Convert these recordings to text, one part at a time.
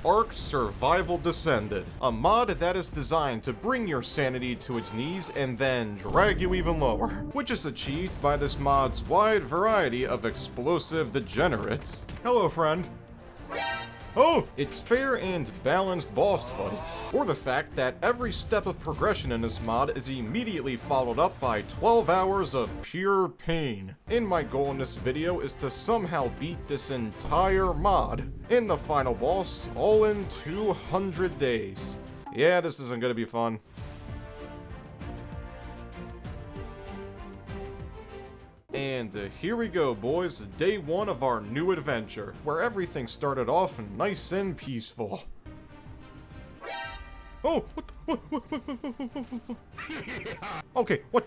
Ark Survival Descended, a mod that is designed to bring your sanity to its knees and then drag you even lower, which is achieved by this mod's wide variety of explosive degenerates. Hello, friend. Oh, it's fair and balanced boss fights, or the fact that every step of progression in this mod is immediately followed up by 12 hours of pure pain. And my goal in this video is to somehow beat this entire mod, and the final boss, all in 200 days. Yeah, this isn't gonna be fun. And here we go, boys, day one of our new adventure, where everything started off nice and peaceful. Oh, what? Okay, what?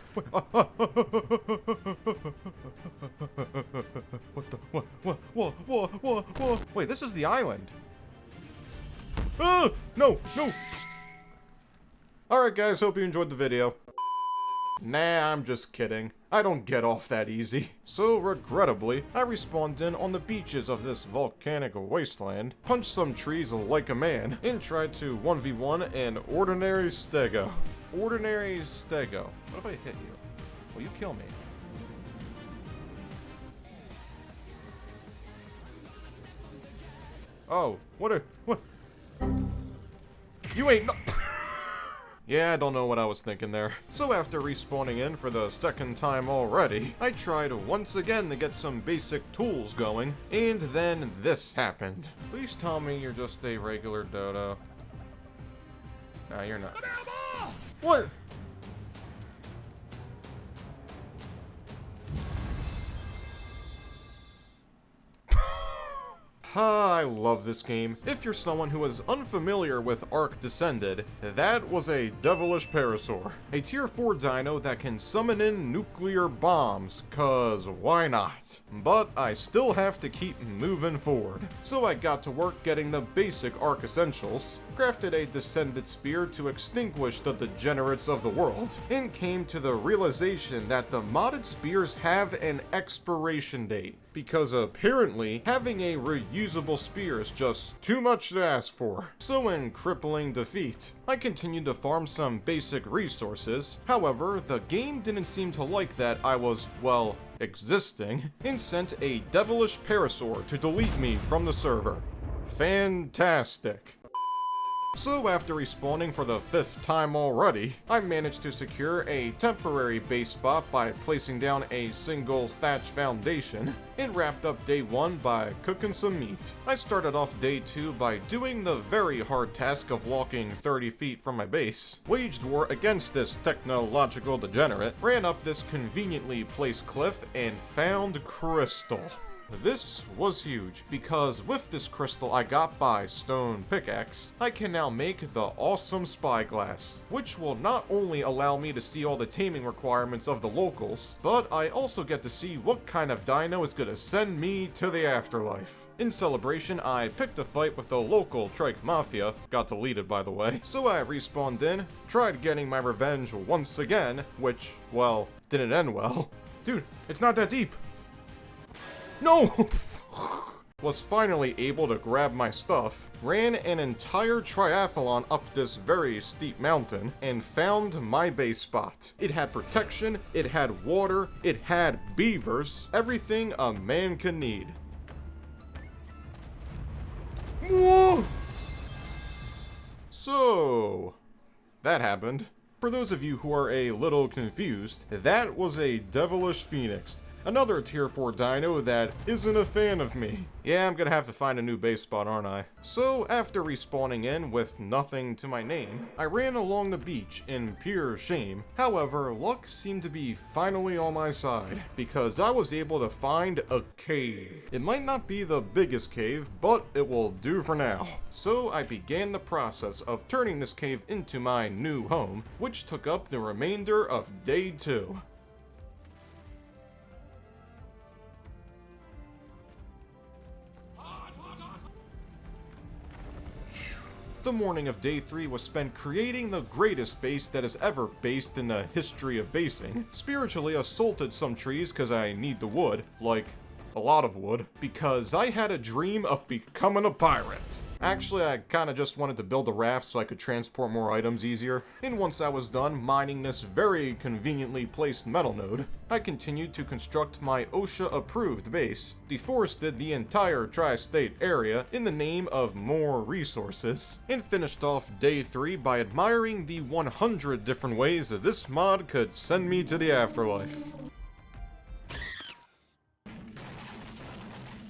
What? Wait, this is the island. No. Alright guys, hope you enjoyed the video. Nah, I'm just kidding. I don't get off that easy. So, regrettably, I respawned in on the beaches of this volcanic wasteland, punched some trees like a man, and tried to 1v1 an ordinary stego. Ordinary stego. What if I hit you? Will you kill me? Oh, what? You ain't no- Yeah, I don't know what I was thinking there. So after respawning in for the second time already, I tried once again to get some basic tools going, and then this happened. Please tell me you're just a regular dodo. Nah, you're not. What? I love this game. If you're someone who is unfamiliar with Ark Descended, that was a devilish parasaur. A tier 4 dino that can summon in nuclear bombs, cause why not? But I still have to keep moving forward. So I got to work getting the basic Ark essentials, crafted a Descended spear to extinguish the degenerates of the world, and came to the realization that the modded spears have an expiration date, because apparently having a reusable spear is just too much to ask for. So in crippling defeat, I continued to farm some basic resources. However, the game didn't seem to like that I was, well, existing, and sent a devilish parasaur to delete me from the server. Fantastic. So after respawning for the 5th time already, I managed to secure a temporary base spot by placing down a single thatch foundation, and wrapped up day 1 by cooking some meat. I started off day 2 by doing the very hard task of walking 30 feet from my base, waged war against this technological degenerate, ran up this conveniently placed cliff, and found crystal. This was huge, because with this crystal I got by stone pickaxe, I can now make the awesome spyglass, which will not only allow me to see all the taming requirements of the locals, but I also get to see what kind of dino is gonna send me to the afterlife. In celebration, I picked a fight with the local Trike Mafia, got deleted by the way, so I respawned in, tried getting my revenge once again, which, well, didn't end well. Dude, it's not that deep! No! Was finally able to grab my stuff, ran an entire triathlon up this very steep mountain, and found my base spot. It had protection, it had water, it had beavers, everything a man can need. Whoa! So, that happened. For those of you who are a little confused, that was a devilish phoenix. Another tier 4 dino that isn't a fan of me. Yeah, I'm gonna have to find a new base spot, aren't I? So, after respawning in with nothing to my name, I ran along the beach in pure shame. However, luck seemed to be finally on my side, because I was able to find a cave. It might not be the biggest cave, but it will do for now. So, I began the process of turning this cave into my new home, which took up the remainder of day 2. The morning of day 3 was spent creating the greatest base that has ever based in the history of basing. Spiritually assaulted some trees cause I need the wood, like a lot of wood, because I had a dream of becoming a pirate. Actually, I kinda just wanted to build a raft so I could transport more items easier. And once I was done mining this very conveniently placed metal node, I continued to construct my OSHA-approved base, deforested the entire tri-state area in the name of more resources, and finished off day 3 by admiring the 100 different ways that this mod could send me to the afterlife.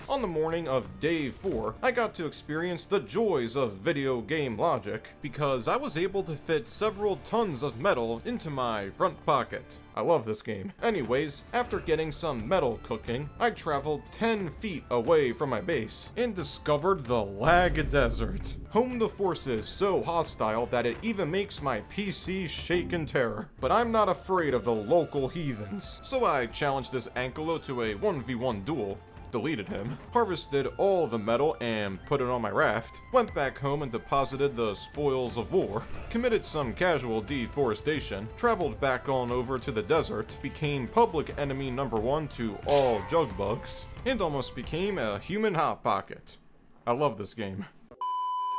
On the morning of day 4, I got to experience the joys of video game logic, because I was able to fit several tons of metal into my front pocket. I love this game. Anyways, after getting some metal cooking, I traveled 10 feet away from my base and discovered the Lag Desert, home to forces so hostile that it even makes my PC shake in terror. But I'm not afraid of the local heathens, so I challenged this Ankylo to a 1v1 duel, deleted him, harvested all the metal and put it on my raft, went back home and deposited the spoils of war, committed some casual deforestation, traveled back on over to the desert, became public enemy number 1 to all jugbugs, and almost became a human hot pocket. I love this game.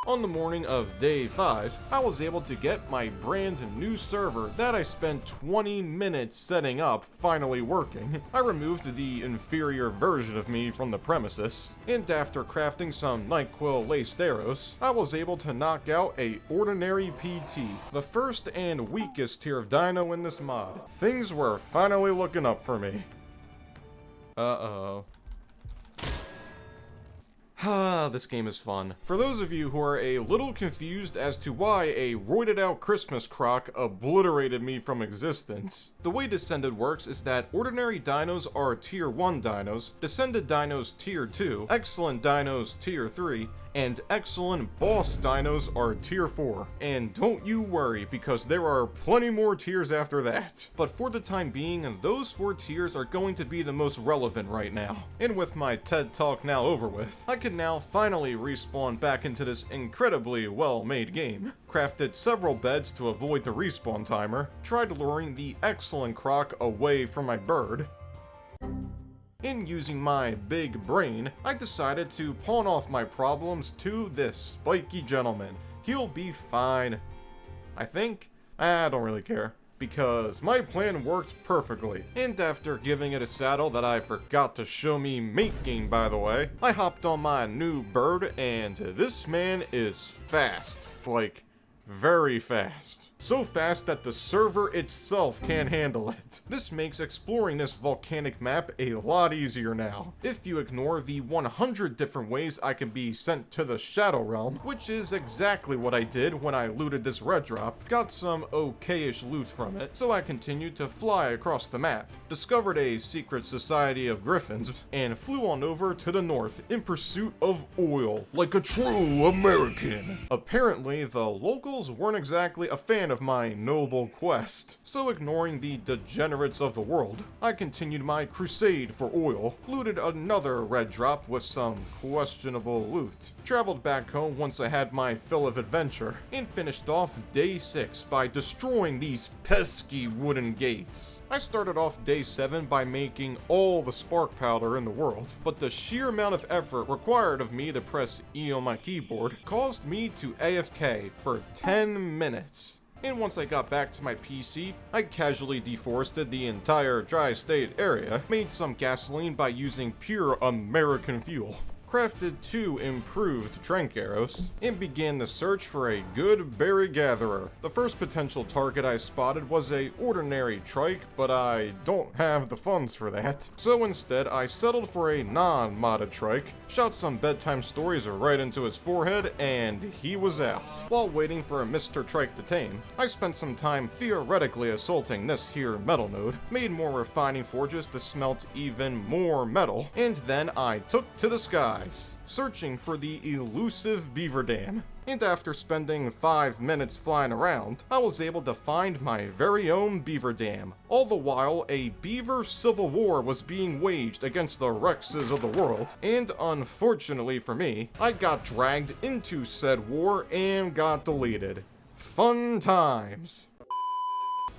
On the morning of day 5, I was able to get my brand new server that I spent 20 minutes setting up finally working. I removed the inferior version of me from the premises, and after crafting some NyQuil laced arrows, I was able to knock out a ordinary PT, the first and weakest tier of dino in this mod. Things were finally looking up for me. Uh-oh. This game is fun. For those of you who are a little confused as to why a roided out Christmas croc obliterated me from existence, the way Descended works is that ordinary dinos are tier 1 dinos, Descended dinos tier 2, excellent dinos tier 3, and excellent boss dinos are tier 4. And don't you worry, because there are plenty more tiers after that. But for the time being, those 4 tiers are going to be the most relevant right now. And with my TED Talk now over with, I can now finally respawn back into this incredibly well-made game. Crafted several beds to avoid the respawn timer, tried luring the excellent croc away from my bird. In using my big brain, I decided to pawn off my problems to this spiky gentleman. He'll be fine. I think? I don't really care, because my plan worked perfectly. And after giving it a saddle that I forgot to show me making, by the way, I hopped on my new bird, and this man is fast. Like, very fast. So fast that the server itself can't handle it. This makes exploring this volcanic map a lot easier now, if you ignore the 100 different ways I can be sent to the Shadow Realm, which is exactly what I did when I looted this red drop, got some okay-ish loot from it, so I continued to fly across the map, discovered a secret society of griffins, and flew on over to the north in pursuit of oil, like a true American. Apparently, the locals weren't exactly a fan of my noble quest, so ignoring the degenerates of the world, I continued my crusade for oil, looted another red drop with some questionable loot, traveled back home once I had my fill of adventure, and finished off day 6 by destroying these pesky wooden gates. I started off day 7 by making all the spark powder in the world, but the sheer amount of effort required of me to press E on my keyboard caused me to AFK for 10 minutes. And once I got back to my PC, I casually deforested the entire tri-state area, made some gasoline by using pure American fuel, crafted 2 improved trank arrows, and began the search for a good berry gatherer. The first potential target I spotted was a ordinary trike, but I don't have the funds for that. So instead, I settled for a non-modded trike, shot some bedtime stories right into his forehead, and he was out. While waiting for a Mr. Trike to tame, I spent some time theoretically assaulting this here metal node, made more refining forges to smelt even more metal, and then I took to the sky, searching for the elusive beaver dam. And after spending 5 minutes flying around, I was able to find my very own beaver dam. All the while, a beaver civil war was being waged against the Rexes of the world, and unfortunately for me, I got dragged into said war and got deleted. Fun times.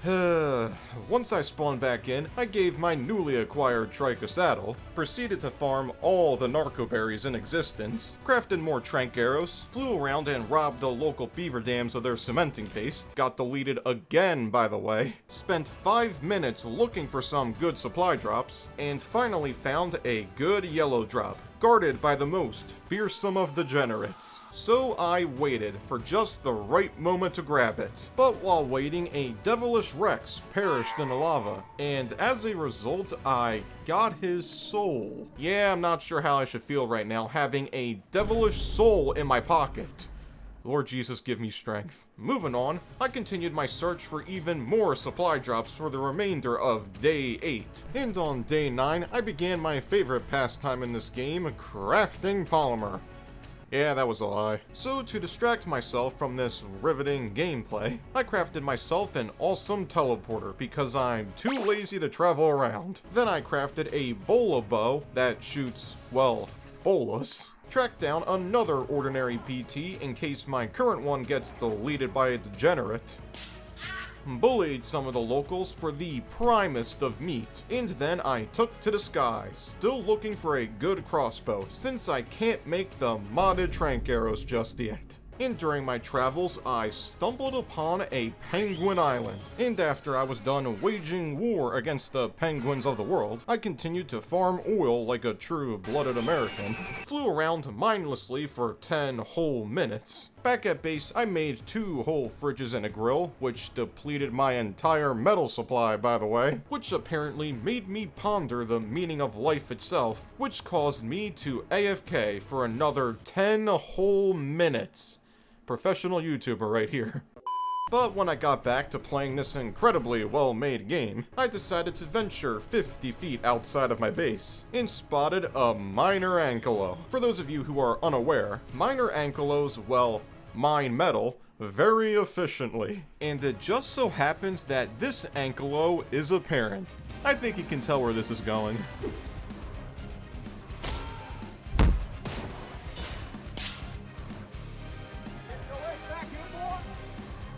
Once I spawned back in, I gave my newly acquired trike a saddle, proceeded to farm all the narco berries in existence, crafted more trank arrows, flew around and robbed the local beaver dams of their cementing paste, got deleted again by the way, spent 5 minutes looking for some good supply drops, and finally found a good yellow drop, guarded by the most fearsome of degenerates. So I waited for just the right moment to grab it. But while waiting, a devilish Rex perished in the lava, and as a result, I got his soul. Yeah, I'm not sure how I should feel right now having a devilish soul in my pocket. Lord Jesus, give me strength. Moving on, I continued my search for even more supply drops for the remainder of day 8. And on day 9, I began my favorite pastime in this game, crafting polymer. Yeah, that was a lie. So to distract myself from this riveting gameplay, I crafted myself an awesome teleporter because I'm too lazy to travel around. Then I crafted a bola bow that shoots, well, bolas. Tracked down another ordinary PT in case my current one gets deleted by a degenerate. Bullied some of the locals for the primest of meat, and then I took to the skies, still looking for a good crossbow since I can't make the modded trank arrows just yet. And during my travels, I stumbled upon a penguin island, and after I was done waging war against the penguins of the world, I continued to farm oil like a true-blooded American, flew around mindlessly for 10 whole minutes. Back at base, I made 2 whole fridges and a grill, which depleted my entire metal supply, by the way, which apparently made me ponder the meaning of life itself, which caused me to AFK for another 10 whole minutes. Professional YouTuber right here. But when I got back to playing this incredibly well-made game, I decided to venture 50 feet outside of my base, and spotted a minor ankylo. For those of you who are unaware, minor ankylos, well, mine metal very efficiently. And it just so happens that this ankylo is a parent. I think you can tell where this is going.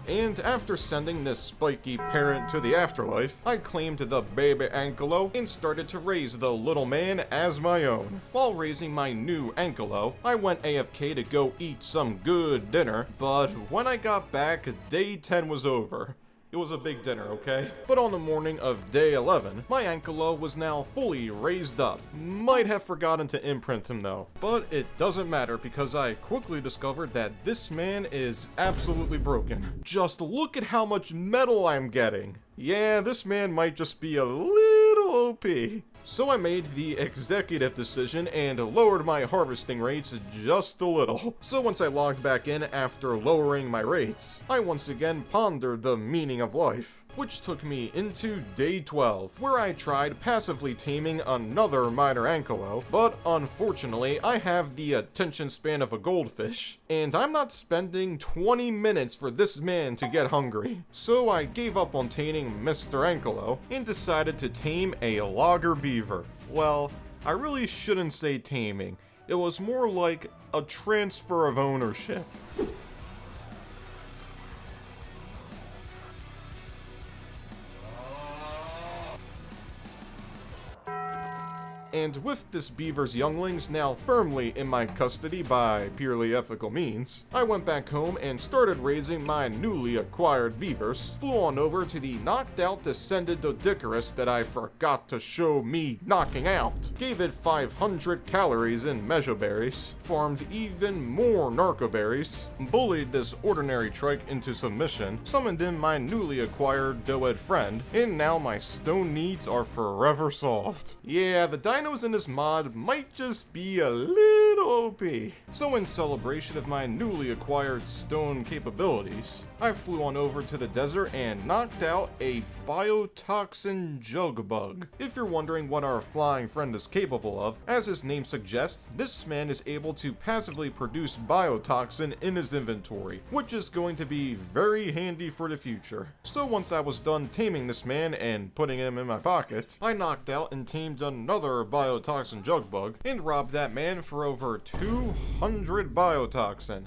And after sending this spiky parent to the afterlife, I claimed the baby ankylo and started to raise the little man as my own. While raising my new ankylo, I went AFK to go eat some good dinner, but when I got back, day 10 was over. It was a big dinner, okay? But on the morning of day 11, my ankylo was now fully raised up. Might have forgotten to imprint him though. But it doesn't matter because I quickly discovered that this man is absolutely broken. Just look at how much metal I'm getting. Yeah, this man might just be a little OP. So I made the executive decision and lowered my harvesting rates just a little. So once I logged back in after lowering my rates, I once again pondered the meaning of life, which took me into day 12, where I tried passively taming another minor ankylo, but unfortunately I have the attention span of a goldfish, and I'm not spending 20 minutes for this man to get hungry. So I gave up on taming Mr. Ankylo and decided to tame a logger beaver. Well, I really shouldn't say taming. It was more like a transfer of ownership. And with this beaver's younglings now firmly in my custody by purely ethical means, I went back home and started raising my newly acquired beavers, flew on over to the knocked out Descended Overhaul that I forgot to show me knocking out, gave it 500 calories in mejoberries, farmed even more narcoberries, bullied this ordinary trike into submission, summoned in my newly acquired doed friend, and now my stone needs are forever solved. Yeah, the dinos in this mod might just be a little OP. So in celebration of my newly acquired stone capabilities, I flew on over to the desert and knocked out a biotoxin jug bug. If you're wondering what our flying friend is capable of, as his name suggests, this man is able to passively produce biotoxin in his inventory, which is going to be very handy for the future. So once I was done taming this man and putting him in my pocket, I knocked out and tamed another biotoxin jug bug and robbed that man for over 200 biotoxin.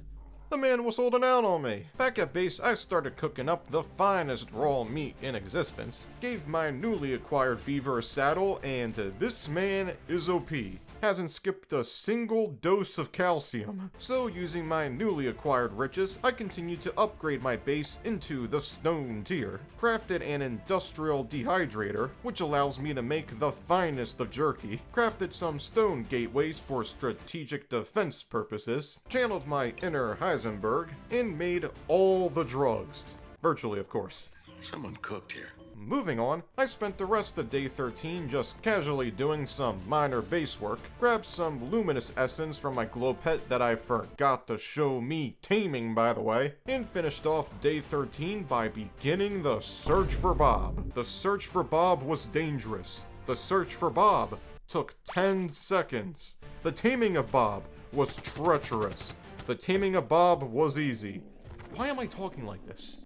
The man was holding out on me. Back at base, I started cooking up the finest raw meat in existence, gave my newly acquired beaver a saddle, and this man is OP. Hasn't skipped a single dose of calcium. So using my newly acquired riches, I continued to upgrade my base into the stone tier. Crafted an industrial dehydrator, which allows me to make the finest of jerky. Crafted some stone gateways for strategic defense purposes. Channeled my inner Heisenberg, and made all the drugs. Virtually, of course. Someone cooked here. Moving on, I spent the rest of day 13 just casually doing some minor base work, grabbed some luminous essence from my glow pet that I forgot to show me taming, by the way, and finished off day 13 by beginning the search for Bob. The search for Bob was dangerous. The search for Bob took 10 seconds. The taming of Bob was treacherous. The taming of Bob was easy. Why am I talking like this?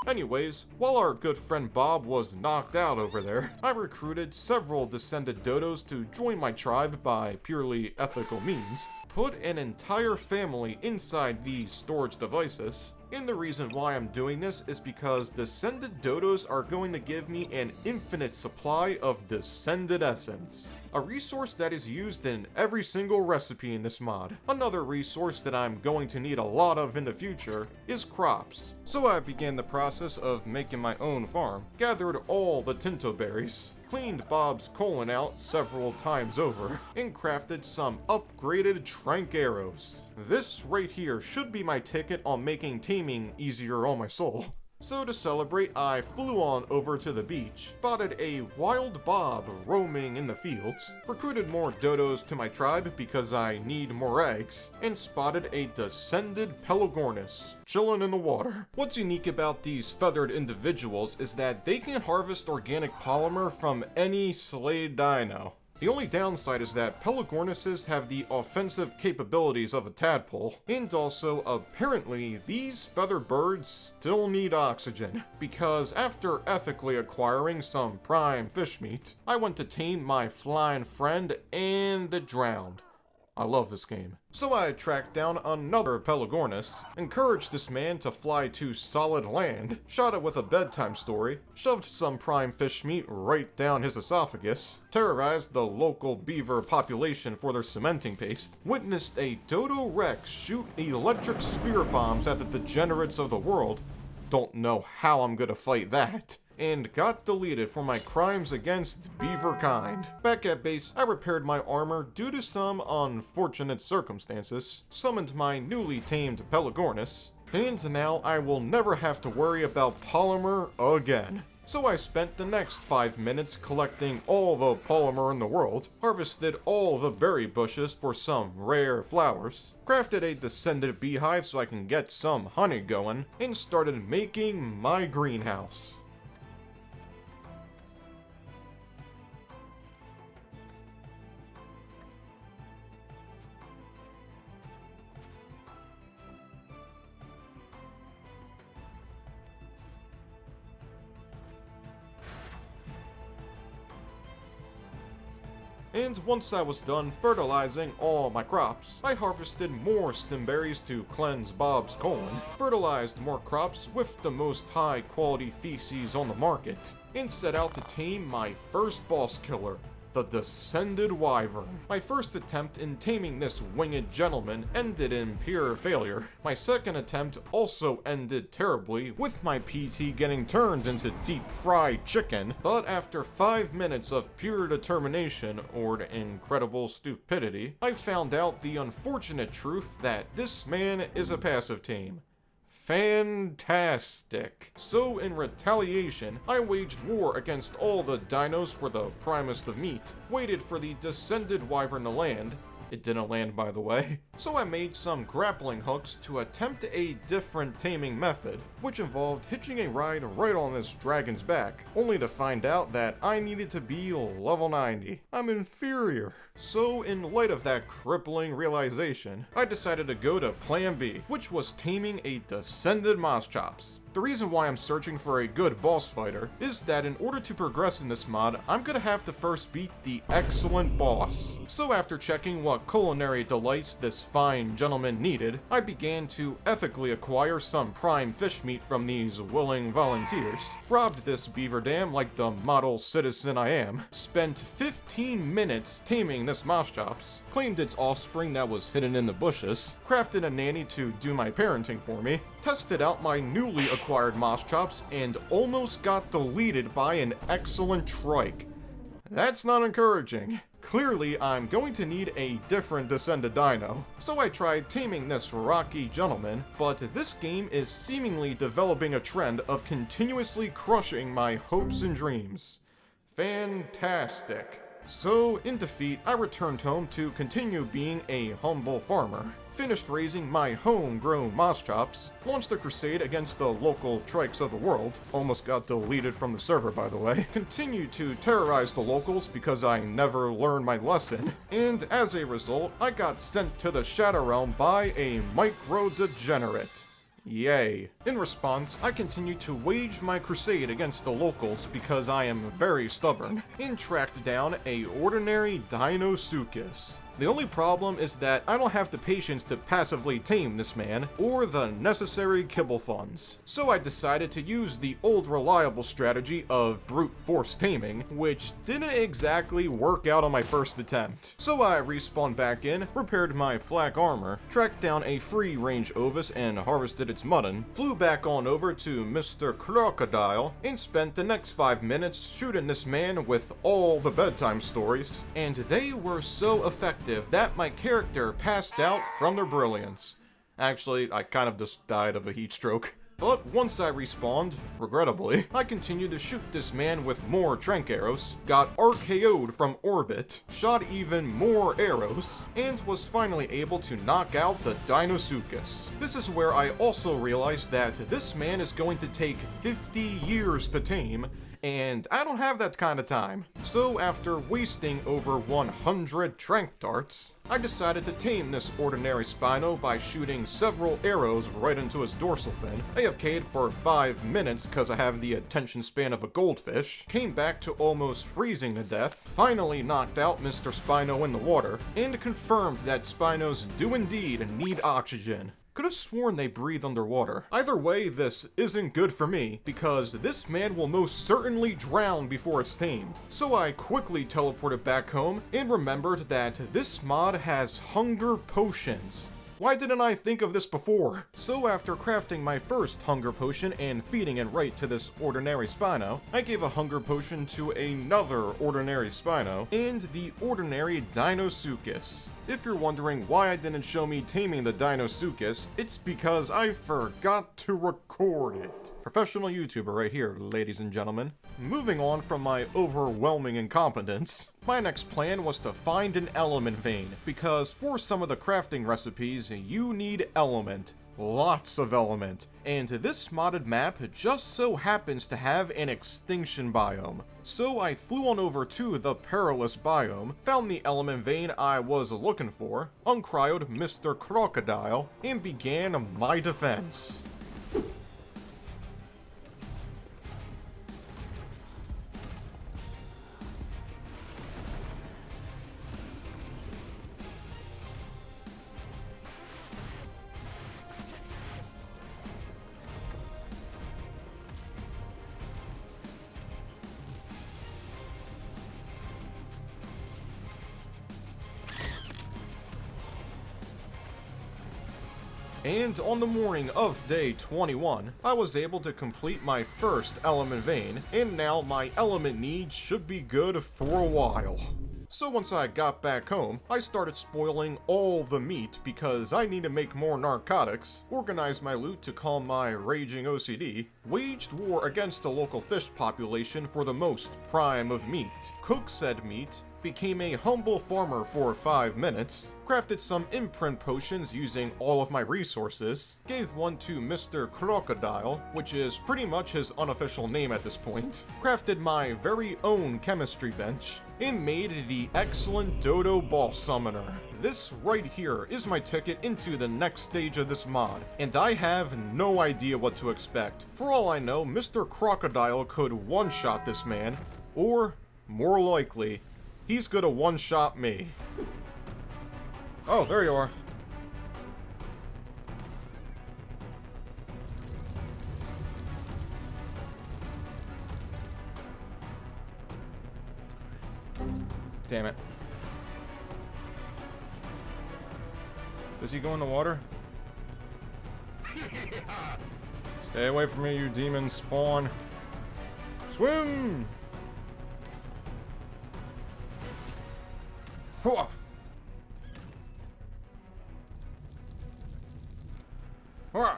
Anyways, while our good friend Bob was knocked out over there, I recruited several descended dodos to join my tribe by purely ethical means, put an entire family inside these storage devices, and the reason why I'm doing this is because descended dodos are going to give me an infinite supply of descended essence. A resource that is used in every single recipe in this mod. Another resource that I'm going to need a lot of in the future is crops. So I began the process of making my own farm, gathered all the tinto berries, cleaned Bob's colon out several times over, and crafted some upgraded trank arrows. This right here should be my ticket on making taming easier on my soul. So to celebrate, I flew on over to the beach, spotted a wild Bob roaming in the fields, recruited more dodos to my tribe because I need more eggs, and spotted a descended Pelagornis chilling in the water. What's unique about these feathered individuals is that they can harvest organic polymer from any slayed dino. The only downside is that Pelagornises have the offensive capabilities of a tadpole, and also apparently these feather birds still need oxygen, because after ethically acquiring some prime fish meat, I went to tame my flying friend and it drowned. I love this game. So I tracked down another Pelagornis, encouraged this man to fly to solid land, shot it with a bedtime story, shoved some prime fish meat right down his esophagus, terrorized the local beaver population for their cementing paste, witnessed a Dodo Rex shoot electric spirit bombs at the degenerates of the world, don't know how I'm gonna fight that, and got deleted for my crimes against beaver kind. Back at base, I repaired my armor due to some unfortunate circumstances, summoned my newly tamed Pelagornis, and now I will never have to worry about polymer again. So I spent the next 5 minutes collecting all the polymer in the world, harvested all the berry bushes for some rare flowers, crafted a descended beehive so I can get some honey going, and started making my greenhouse. And once I was done fertilizing all my crops, I harvested more stemberries to cleanse Bob's colon, fertilized more crops with the most high quality feces on the market, and set out to tame my first boss killer, the Descended Wyvern. My first attempt in taming this winged gentleman ended in pure failure. My second attempt also ended terribly, with my PT getting turned into deep fried chicken, but after 5 minutes of pure determination or incredible stupidity, I found out the unfortunate truth that this man is a passive tame. Fantastic. So in retaliation, I waged war against all the dinos for the primest of meat, waited for the Descended Wyvern to land. It didn't land, by the way. So I made some grappling hooks to attempt a different taming method, which involved hitching a ride right on this dragon's back, only to find out that I needed to be level 90. I'm inferior. So in light of that crippling realization, I decided to go to plan B, which was taming a Descended Moschops. The reason why I'm searching for a good boss fighter is that in order to progress in this mod, I'm gonna have to first beat the excellent boss. So after checking what culinary delights this fine gentleman needed, I began to ethically acquire some prime fish meat from these willing volunteers, robbed this beaver dam like the model citizen I am, spent 15 minutes taming this Moschops, claimed its offspring that was hidden in the bushes, crafted a nanny to do my parenting for me, tested out my newly acquired Moschops, and almost got deleted by an excellent trike. That's not encouraging. Clearly, I'm going to need a different Descended Dino. So I tried taming this rocky gentleman, but this game is seemingly developing a trend of continuously crushing my hopes and dreams. Fantastic. So, in defeat, I returned home to continue being a humble farmer, finished raising my homegrown Moschops, launched a crusade against the local trikes of the world, almost got deleted from the server by the way, continued to terrorize the locals because I never learned my lesson, and as a result, I got sent to the Shadow Realm by a micro-degenerate. Yay. In response, I continue to wage my crusade against the locals because I am very stubborn, and tracked down a ordinary Dinosuchus. The only problem is that I don't have the patience to passively tame this man, or the necessary kibble funds. So I decided to use the old reliable strategy of brute force taming, which didn't exactly work out on my first attempt. So I respawned back in, repaired my flak armor, tracked down a free range ovis and harvested its mutton, flew back on over to Mr. Crocodile, and spent the next 5 minutes shooting this man with all the bedtime stories, and they were so effective that my character passed out from their brilliance. Actually, I kind of just died of a heat stroke. But once I respawned, regrettably, I continued to shoot this man with more trank arrows, got RKO'd from orbit, shot even more arrows, and was finally able to knock out the Dinosuchus. This is where I also realized that this man is going to take 50 years to tame, and I don't have that kind of time. So after wasting over 100 trank darts, I decided to tame this ordinary Spino by shooting several arrows right into his dorsal fin, AFK'd for 5 minutes because I have the attention span of a goldfish, came back to almost freezing to death, finally knocked out Mr. Spino in the water, and confirmed that Spinos do indeed need oxygen. Could have sworn they breathe underwater. Either way, this isn't good for me, because this man will most certainly drown before it's tamed. So I quickly teleported back home and remembered that this mod has hunger potions. Why didn't I think of this before? So after crafting my first hunger potion and feeding it right to this ordinary Spino, I gave a hunger potion to another ordinary Spino, and the ordinary Dinosuchus. If you're wondering why I didn't show me taming the Dinosuchus, it's because I forgot to record it. Professional YouTuber right here, ladies and gentlemen. Moving on from my overwhelming incompetence, my next plan was to find an element vein, because for some of the crafting recipes, you need element. Lots of element. And this modded map just so happens to have an extinction biome. So I flew on over to the perilous biome, found the element vein I was looking for, uncryoed Mr. Crocodile, and began my defense. And on the morning of day 21, I was able to complete my first element vein, and now my element needs should be good for a while. So once I got back home, I started spoiling all the meat because I need to make more narcotics, organized my loot to calm my raging OCD, waged war against the local fish population for the most prime of meat, cooked said meat, became a humble farmer for 5 minutes, crafted some imprint potions using all of my resources, gave one to Mr. Crocodile, which is pretty much his unofficial name at this point, crafted my very own chemistry bench, and made the excellent Dodo Boss Summoner. This right here is my ticket into the next stage of this mod, and I have no idea what to expect. For all I know, Mr. Crocodile could one-shot this man, or, more likely, he's gonna one-shot me. Oh, there you are. Damn it. Does he go in the water? Stay away from me, you demon spawn. Swim! Hua! Hua!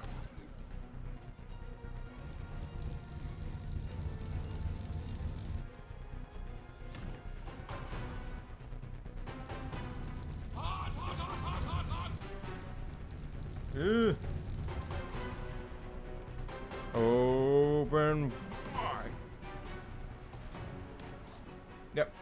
Open. Yep.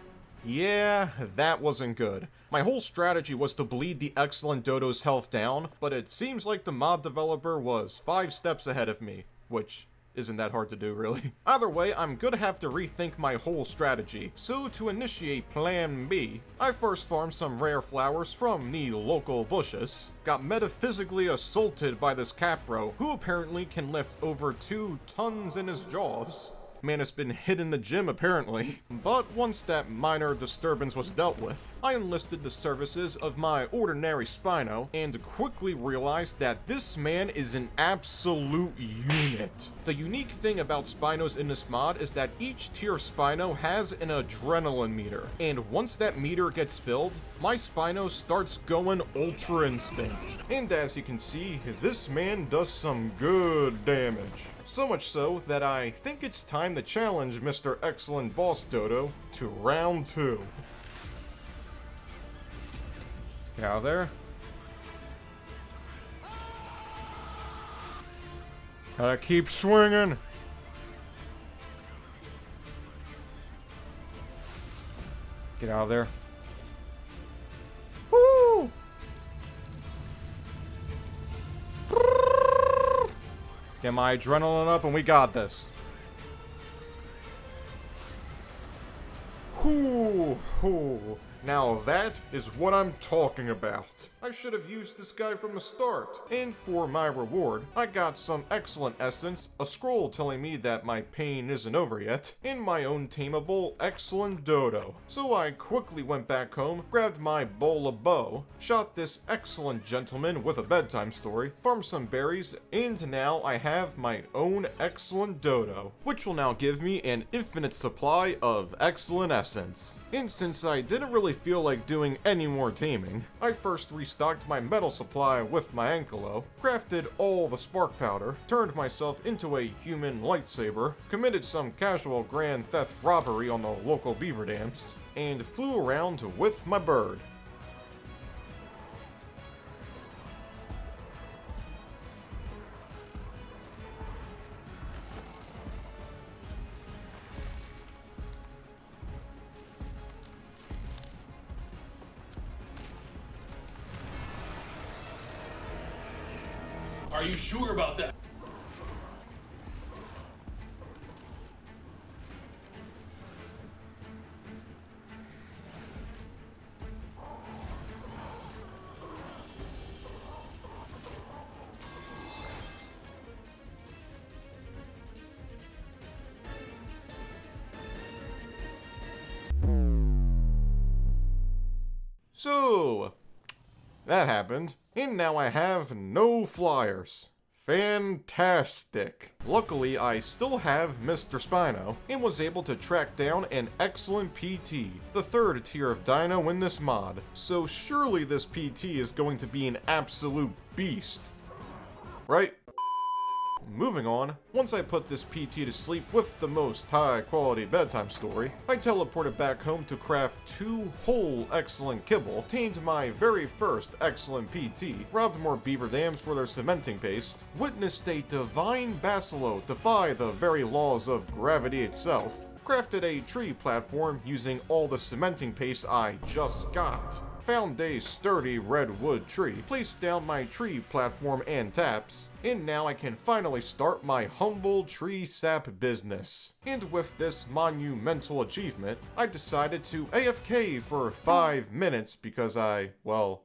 Yeah, that wasn't good. My whole strategy was to bleed the excellent Dodo's health down, but it seems like the mod developer was 5 steps ahead of me, which isn't that hard to do, really. Either way, I'm gonna have to rethink my whole strategy. So to initiate Plan B, I first farmed some rare flowers from the local bushes, got metaphysically assaulted by this Capro, who apparently can lift over 2 tons in his jaws. Man has been hit in the gym, apparently. But once that minor disturbance was dealt with, I enlisted the services of my ordinary Spino, and quickly realized that this man is an absolute unit. The unique thing about Spinos in this mod is that each tier Spino has an adrenaline meter, and once that meter gets filled, my Spino starts going Ultra Instinct. And as you can see, this man does some good damage. So much so that I think it's time to challenge Mr. Excellent Boss Dodo to round 2. Get out of there. Gotta keep swinging. Get out of there. Woo! Get my adrenaline up and we got this. Whoo, whoo. Now that is what I'm talking about. I should have used this guy from the start. And for my reward, I got some excellent essence, a scroll telling me that my pain isn't over yet, and my own tameable excellent Dodo. So I quickly went back home, grabbed my bowl of bow, shot this excellent gentleman with a bedtime story, farmed some berries, and now I have my own excellent Dodo, which will now give me an infinite supply of excellent essence. And since I didn't really feel like doing any more taming, I first restocked my metal supply with my Ankylo, crafted all the spark powder, turned myself into a human lightsaber, committed some casual grand theft robbery on the local beaver dams, and flew around with my bird. Are you sure about that? So, that happened, and now I have no flyers. Fantastic. Luckily, I still have Mr. Spino, and was able to track down an excellent PT, the 3rd tier of Dino in this mod, so surely this PT is going to be an absolute beast. Right? moving on, once I put this PT to sleep with the most high quality bedtime story, I teleported back home to craft 2 whole excellent kibble, tamed my very first excellent PT, robbed more beaver dams for their cementing paste, witnessed a divine basilo defy the very laws of gravity itself, crafted a tree platform using all the cementing paste I just got, found a sturdy redwood tree, placed down my tree platform and taps, and now I can finally start my humble tree sap business. And with this monumental achievement, I decided to AFK for 5 minutes because I, well,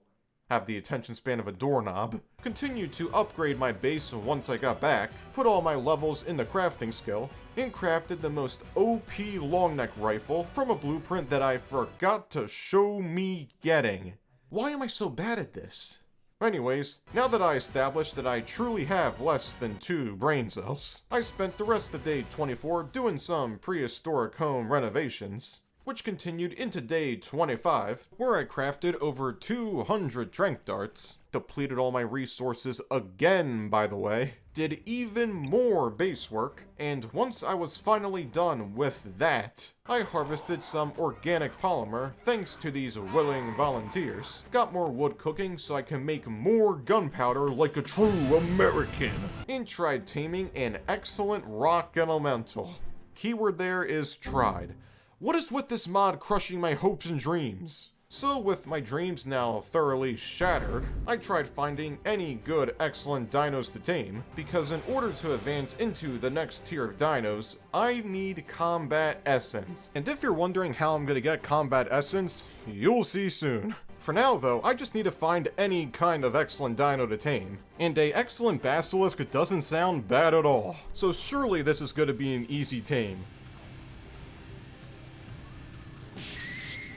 have the attention span of a doorknob, continued to upgrade my base once I got back, put all my levels in the crafting skill, and crafted the most OP long neck rifle from a blueprint that I forgot to show me getting. Why am I so bad at this? Anyways, now that I established that I truly have less than 2 brain cells, I spent the rest of day 24 doing some prehistoric home renovations, which continued into day 25, where I crafted over 200 trank darts, depleted all my resources again by the way, did even more base work, and once I was finally done with that, I harvested some organic polymer thanks to these willing volunteers, got more wood cooking so I can make more gunpowder like a true American, and tried taming an excellent rock elemental. Keyword there is tried. What is with this mod crushing my hopes and dreams? So with my dreams now thoroughly shattered, I tried finding any good excellent dinos to tame, because in order to advance into the next tier of dinos, I need combat essence. And if you're wondering how I'm gonna get combat essence, you'll see soon. For now though, I just need to find any kind of excellent dino to tame. And a excellent basilisk doesn't sound bad at all. So surely this is gonna be an easy tame.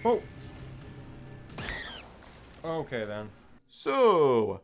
Oh. Okay then. So,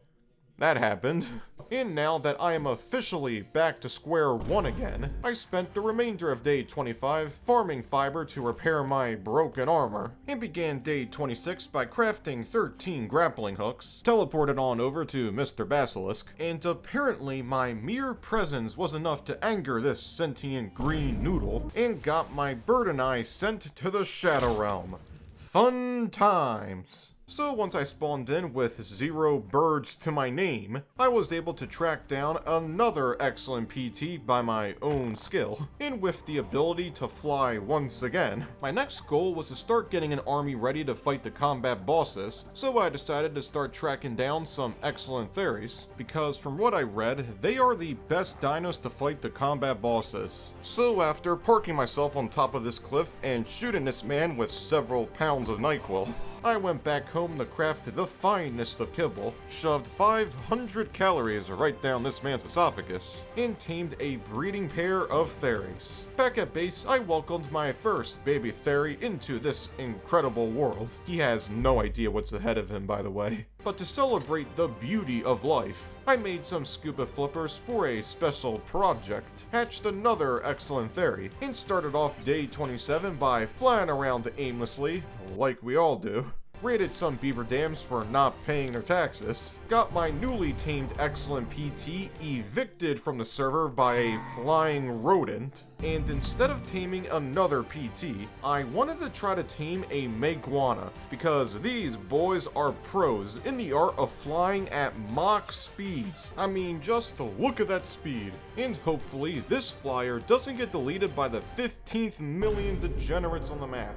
that happened. And now that I am officially back to square one again, I spent the remainder of day 25 farming fiber to repair my broken armor, and began day 26 by crafting 13 grappling hooks, teleported on over to Mr. Basilisk, and apparently my mere presence was enough to anger this sentient green noodle, and got my bird and I sent to the Shadow Realm. Fun times. So once I spawned in with 0 birds to my name, I was able to track down another excellent PT by my own skill, and with the ability to fly once again. My next goal was to start getting an army ready to fight the combat bosses, so I decided to start tracking down some excellent theories, because from what I read, they are the best dinos to fight the combat bosses. So after parking myself on top of this cliff and shooting this man with several pounds of NyQuil, I went back home to craft the finest of kibble, shoved 500 calories right down this man's esophagus, and tamed a breeding pair of theries. Back at base, I welcomed my first baby theory into this incredible world. He has no idea what's ahead of him, by the way. But to celebrate the beauty of life, I made some scuba flippers for a special project, hatched another excellent theory, and started off day 27 by flying around aimlessly, like we all do. Raided some beaver dams for not paying their taxes, got my newly tamed excellent PT evicted from the server by a flying rodent, and instead of taming another PT, I wanted to try to tame a Meguana, because these boys are pros in the art of flying at Mach speeds. I mean, just look at that speed. And hopefully this flyer doesn't get deleted by the 15th million degenerates on the map.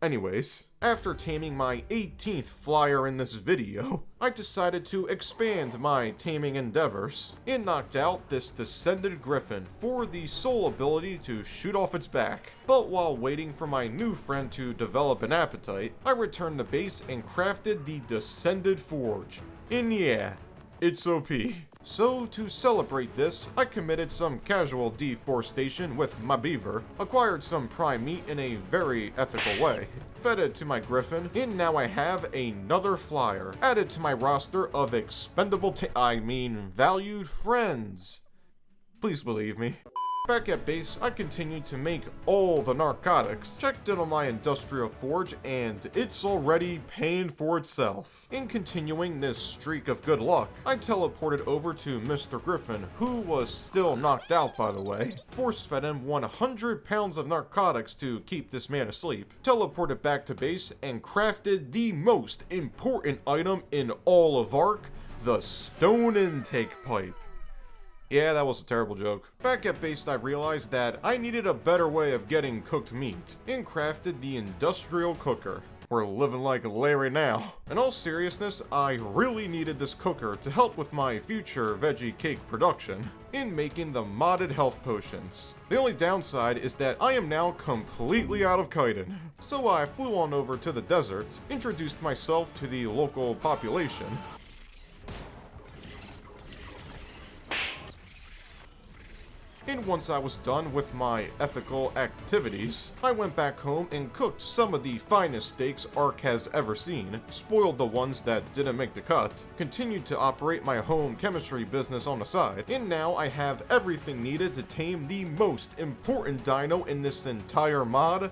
Anyways, after taming my 18th flyer in this video, I decided to expand my taming endeavors, and knocked out this Descended Griffin for the sole ability to shoot off its back. But while waiting for my new friend to develop an appetite, I returned to base and crafted the Descended Forge. And yeah, it's OP. So to celebrate this, I committed some casual deforestation with my beaver, acquired some prime meat in a very ethical way, fed it to my griffin, and now I have another flyer added to my roster of expendable valued friends. Please believe me. Back at base, I continued to make all the narcotics, checked in on my industrial forge, and it's already paying for itself. In continuing this streak of good luck, I teleported over to Mr. Griffin, who was still knocked out by the way, force-fed him 100 pounds of narcotics to keep this man asleep, teleported back to base, and crafted the most important item in all of Ark, the stone intake pipe. Yeah, that was a terrible joke. Back at base, I realized that I needed a better way of getting cooked meat, and crafted the industrial cooker. We're living like Larry now. In all seriousness, I really needed this cooker to help with my future veggie cake production, in making the modded health potions. The only downside is that I am now completely out of chitin. So I flew on over to the desert, introduced myself to the local population, and once I was done with my ethical activities, I went back home and cooked some of the finest steaks Ark has ever seen, spoiled the ones that didn't make the cut, continued to operate my home chemistry business on the side, and now I have everything needed to tame the most important dino in this entire mod,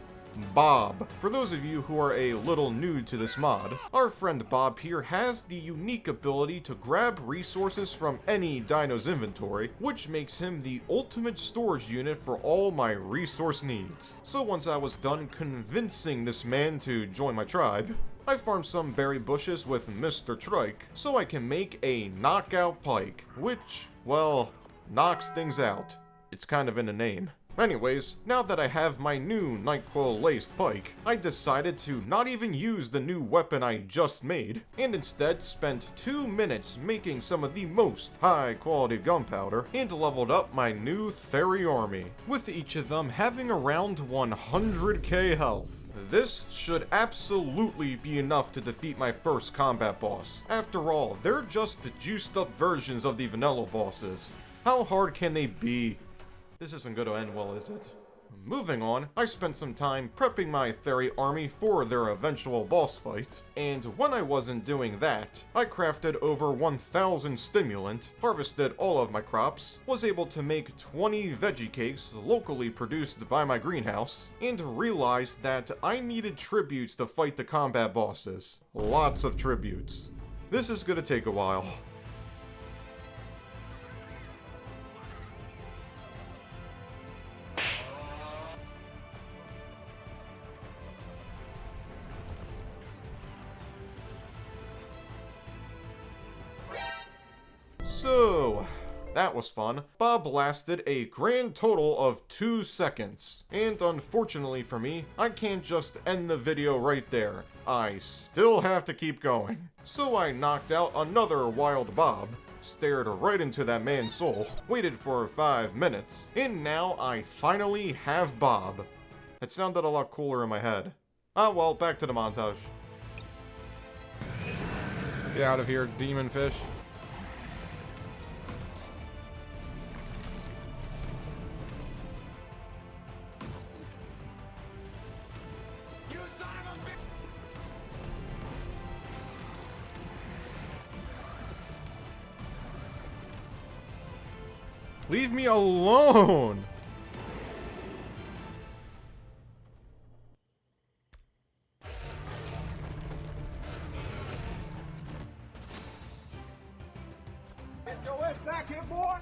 Bob. For those of you who are a little new to this mod, our friend Bob here has the unique ability to grab resources from any dino's inventory, which makes him the ultimate storage unit for all my resource needs. So once I was done convincing this man to join my tribe, I farmed some berry bushes with Mr. Trike so I can make a knockout pike, which, well, knocks things out. It's kind of in the name. Anyways, now that I have my new NyQuil laced pike, I decided to not even use the new weapon I just made, and instead spent 2 minutes making some of the most high quality gunpowder, and leveled up my new Theory army, with each of them having around 100k health. This should absolutely be enough to defeat my first combat boss. After all, they're just juiced up versions of the vanilla bosses. How hard can they be? This isn't going to end well, is it? Moving on, I spent some time prepping my Theory army for their eventual boss fight, and when I wasn't doing that, I crafted over 1,000 stimulant, harvested all of my crops, was able to make 20 veggie cakes locally produced by my greenhouse, and realized that I needed tributes to fight the combat bosses. Lots of tributes. This is going to take a while. So, that was fun. Bob lasted a grand total of 2 seconds. And unfortunately for me, I can't just end the video right there. I still have to keep going. So I knocked out another wild Bob, stared right into that man's soul, waited for 5 minutes, and now I finally have Bob. It sounded a lot cooler in my head. Ah well, back to the montage. Get out of here, demon fish. Leave me alone! Get your ass back here, boy!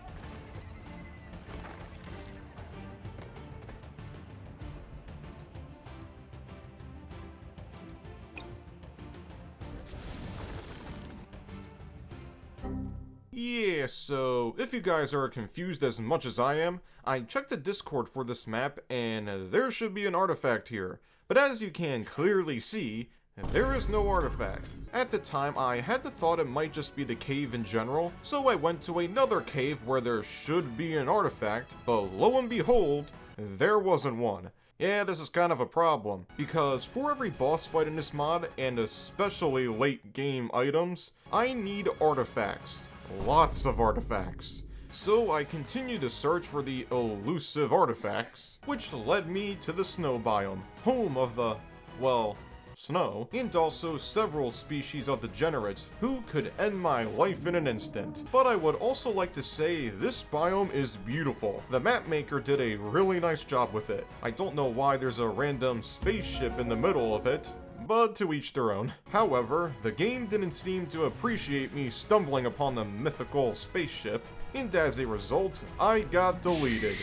Yeah, so if you guys are confused as much as I am, I checked the Discord for this map and there should be an artifact here. But as you can clearly see, there is no artifact. At the time, I had the thought it might just be the cave in general, so I went to another cave where there should be an artifact, but lo and behold, there wasn't one. Yeah, this is kind of a problem, because for every boss fight in this mod, and especially late game items, I need artifacts. Lots of artifacts. So I continued to search for the elusive artifacts, which led me to the snow biome, home of the, well, snow, and also several species of degenerates who could end my life in an instant. But I would also like to say this biome is beautiful. The map maker did a really nice job with it. I don't know why there's a random spaceship in the middle of it, but to each their own. However, the game didn't seem to appreciate me stumbling upon the mythical spaceship, and as a result, I got deleted.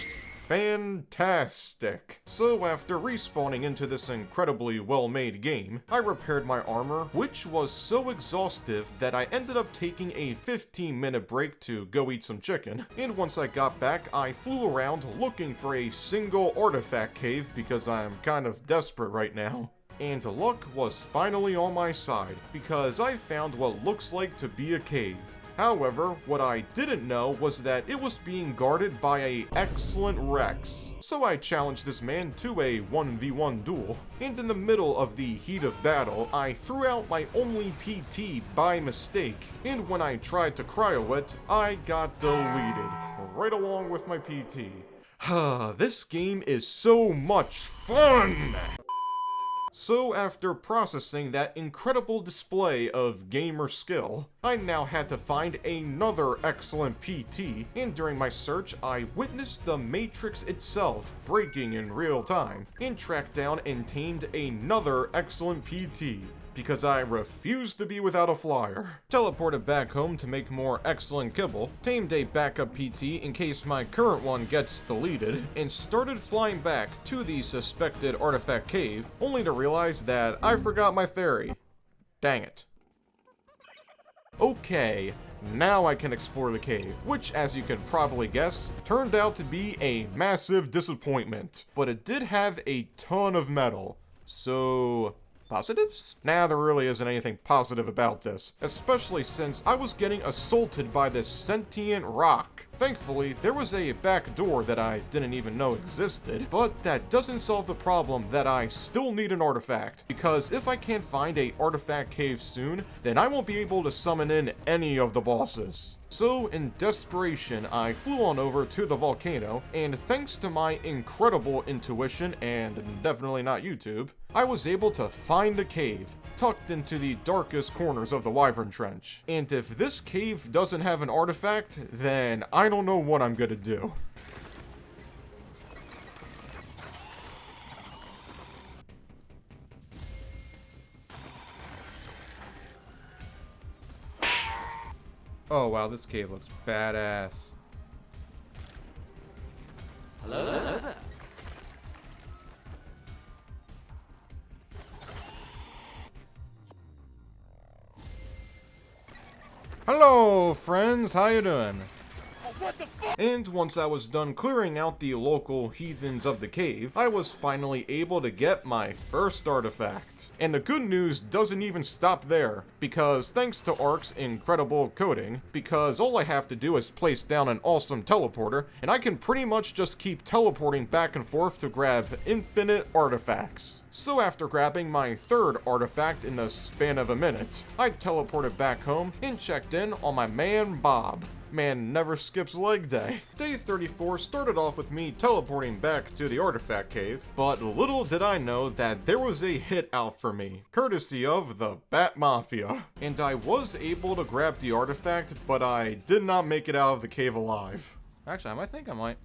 Fantastic. So after respawning into this incredibly well-made game, I repaired my armor, which was so exhaustive that I ended up taking a 15-minute break to go eat some chicken. And once I got back, I flew around looking for a single artifact cave because I'm kind of desperate right now. And luck was finally on my side, because I found what looks like to be a cave. However, what I didn't know was that it was being guarded by a excellent Rex. So I challenged this man to a 1v1 duel, and in the middle of the heat of battle, I threw out my only PT by mistake, and when I tried to cryo it, I got deleted, right along with my PT. This game is so much fun! So after processing that incredible display of gamer skill, I now had to find another excellent PT, and during my search, I witnessed the Matrix itself breaking in real time, and tracked down and tamed another excellent PT. Because I refused to be without a flyer. Teleported back home to make more excellent kibble, tamed a backup PT in case my current one gets deleted, and started flying back to the suspected artifact cave, only to realize that I forgot my theory. Dang it. Okay, now I can explore the cave, which, as you can probably guess, turned out to be a massive disappointment. But it did have a ton of metal, so positives? Nah, there really isn't anything positive about this, especially since I was getting assaulted by this sentient rock. Thankfully, there was a back door that I didn't even know existed, but that doesn't solve the problem that I still need an artifact, because if I can't find a artifact cave soon, then I won't be able to summon in any of the bosses. So, in desperation, I flew on over to the volcano, and thanks to my incredible intuition, and definitely not YouTube, I was able to find a cave, tucked into the darkest corners of the Wyvern Trench. And if this cave doesn't have an artifact, then I don't know what I'm gonna do. Oh wow, this cave looks badass. Hello there. Hello, friends, how you doing? And once I was done clearing out the local heathens of the cave, I was finally able to get my first artifact. And the good news doesn't even stop there, because thanks to Ark's incredible coding, because all I have to do is place down an awesome teleporter, and I can pretty much just keep teleporting back and forth to grab infinite artifacts. So after grabbing my third artifact in the span of a minute, I teleported back home and checked in on my man Bob. Man never skips leg day. Day 34 started off with me teleporting back to the artifact cave, but little did I know that there was a hit out for me, courtesy of the Bat Mafia. And I was able to grab the artifact, but I did not make it out of the cave alive. Actually, I think I might.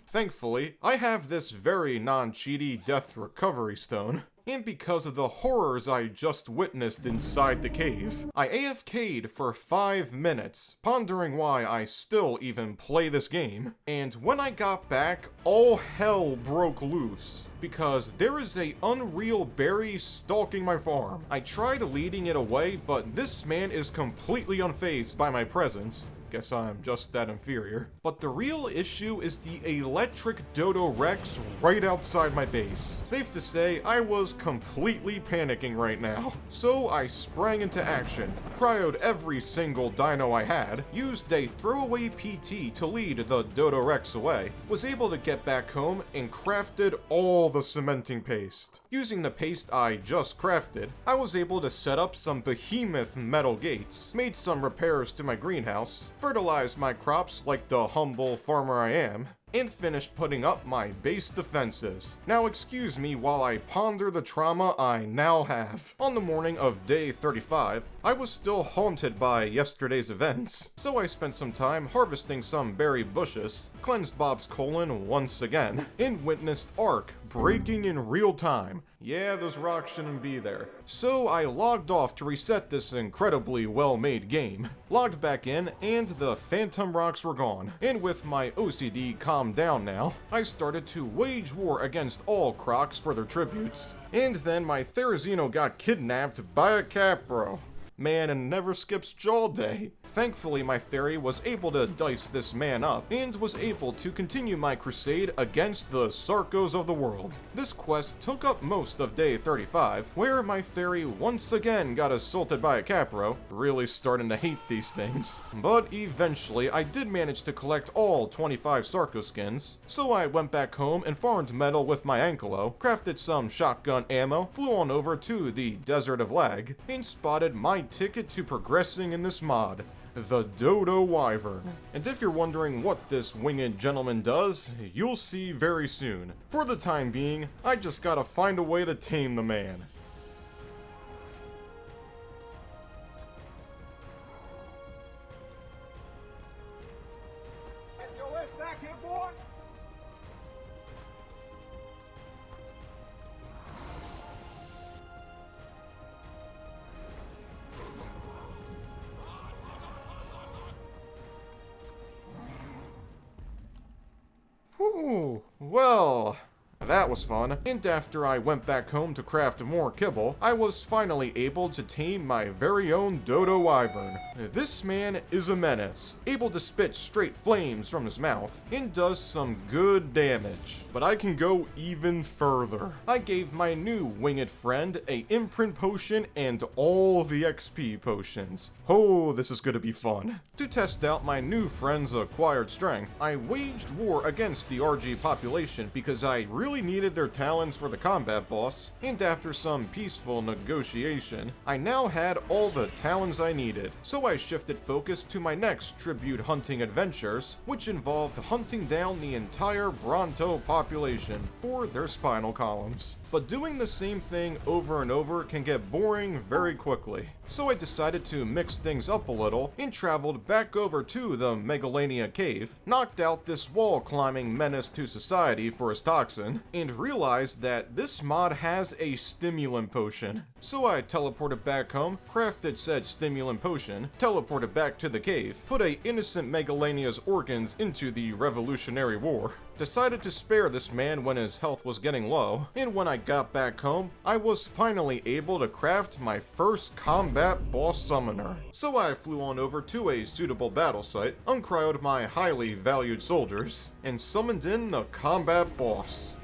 Thankfully, I have this very non-cheaty death recovery stone. And because of the horrors I just witnessed inside the cave, I AFK'd for 5 minutes, pondering why I still even play this game. And when I got back, all hell broke loose, because there is a unreal berry stalking my farm. I tried leading it away, but this man is completely unfazed by my presence. Guess I'm just that inferior. But the real issue is the electric Dodo Rex right outside my base. Safe to say, I was completely panicking right now. So I sprang into action, cryoed every single dino I had, used a throwaway PT to lead the Dodo Rex away, was able to get back home, and crafted all the cementing paste. Using the paste I just crafted, I was able to set up some behemoth metal gates, made some repairs to my greenhouse, fertilized my crops like the humble farmer I am, and finished putting up my base defenses. Now excuse me while I ponder the trauma I now have. On the morning of day 35, I was still haunted by yesterday's events, so I spent some time harvesting some berry bushes, cleansed Bob's colon once again, and witnessed Ark breaking in real time. Yeah, those rocks shouldn't be there. So I logged off to reset this incredibly well-made game, logged back in, and the phantom rocks were gone. And with my OCD calmed down now, I started to wage war against all crocs for their tributes. And then my Therizino got kidnapped by a capro. Man, and never skips jaw day. Thankfully, my theory was able to dice this man up, and was able to continue my crusade against the Sarcos of the world. This quest took up most of day 35, where my theory once again got assaulted by a capro, really starting to hate these things. But eventually, I did manage to collect all 25 Sarco skins, so I went back home and farmed metal with my Ankylo, crafted some shotgun ammo, flew on over to the Desert of Lag, and spotted my ticket to progressing in this mod, the Dodo Wyvern. And if you're wondering what this winged gentleman does, you'll see very soon. For the time being, I just gotta find a way to tame the man. Get your ass back here, boy! Ooh, well, that was fun. And after I went back home to craft more kibble, I was finally able to tame my very own Dodo Wyvern. This man is a menace, able to spit straight flames from his mouth, and does some good damage. But I can go even further. I gave my new winged friend a imprint potion and all the XP potions. Oh, this is gonna be fun. To test out my new friend's acquired strength, I waged war against the RG population because I really needed their talents for the combat boss, and after some peaceful negotiation, I now had all the talents I needed. So I shifted focus to my next tribute hunting adventures, which involved hunting down the entire Bronto population for their spinal columns. But doing the same thing over and over can get boring very quickly. So I decided to mix things up a little and traveled back over to the Megalania cave, knocked out this wall climbing menace to society for his toxin, and realized that this mod has a stimulant potion. So I teleported back home, crafted said stimulant potion, teleported back to the cave, put a innocent Megalania's organs into the Revolutionary War, decided to spare this man when his health was getting low, and when I got back home, I was finally able to craft my first combat boss summoner. So I flew on over to a suitable battle site, uncryoed my highly valued soldiers, and summoned in the combat boss.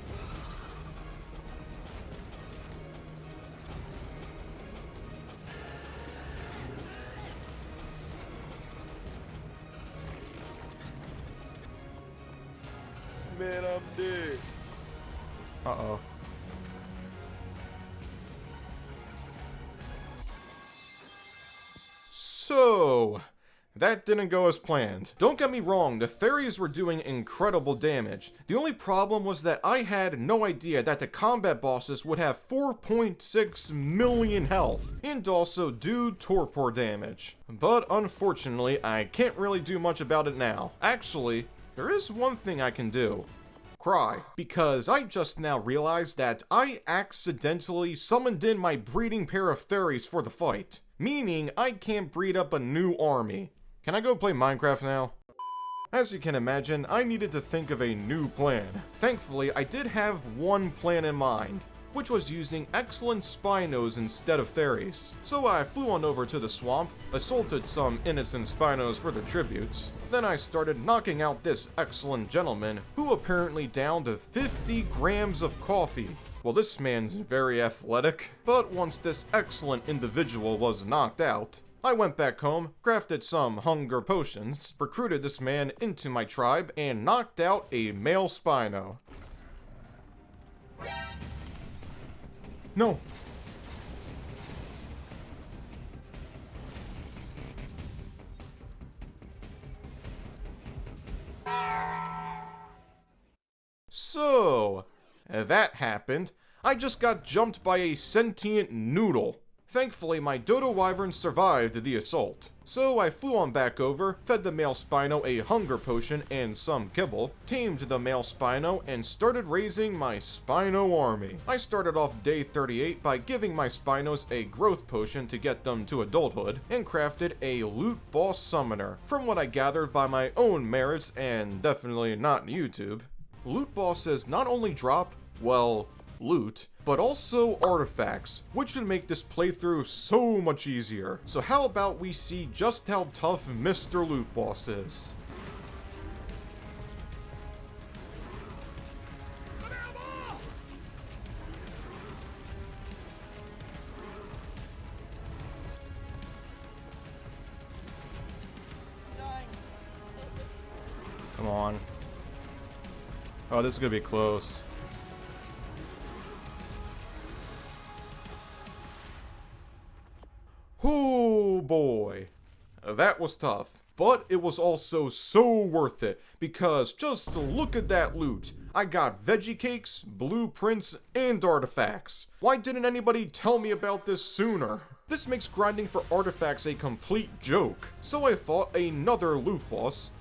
Man, I'm dead. Uh-oh. So, that didn't go as planned. Don't get me wrong, the fairies were doing incredible damage. The only problem was that I had no idea that the combat bosses would have 4.6 million health, and also do torpor damage. But unfortunately, I can't really do much about it now. Actually, there is one thing I can do. Cry. Because I just now realized that I accidentally summoned in my breeding pair of fairies for the fight. Meaning, I can't breed up a new army. Can I go play Minecraft now? As you can imagine, I needed to think of a new plan. Thankfully, I did have one plan in mind, which was using excellent Spinos instead of fairies. So I flew on over to the swamp, assaulted some innocent Spinos for their tributes, then I started knocking out this excellent gentleman who apparently downed 50 grams of coffee. Well, this man's very athletic, but once this excellent individual was knocked out, I went back home, crafted some hunger potions, recruited this man into my tribe, and knocked out a male Spino. No. So, that happened. I just got jumped by a sentient noodle. Thankfully, my dodo wyvern survived the assault. So I flew on back over, fed the male Spino a hunger potion and some kibble, tamed the male Spino, and started raising my Spino army. I started off day 38 by giving my Spinos a growth potion to get them to adulthood, and crafted a loot boss summoner, from what I gathered by my own merits and definitely not YouTube. Loot bosses not only drop, well, loot, but also artifacts, which should make this playthrough so much easier. So how about we see just how tough Mr. Loot Boss is. Come on. Oh, this is gonna be close. Oh boy, that was tough, but it was also so worth it, because just look at that loot. I got veggie cakes, blueprints, and artifacts. Why didn't anybody tell me about this sooner? This makes grinding for artifacts a complete joke. So I fought another loot boss,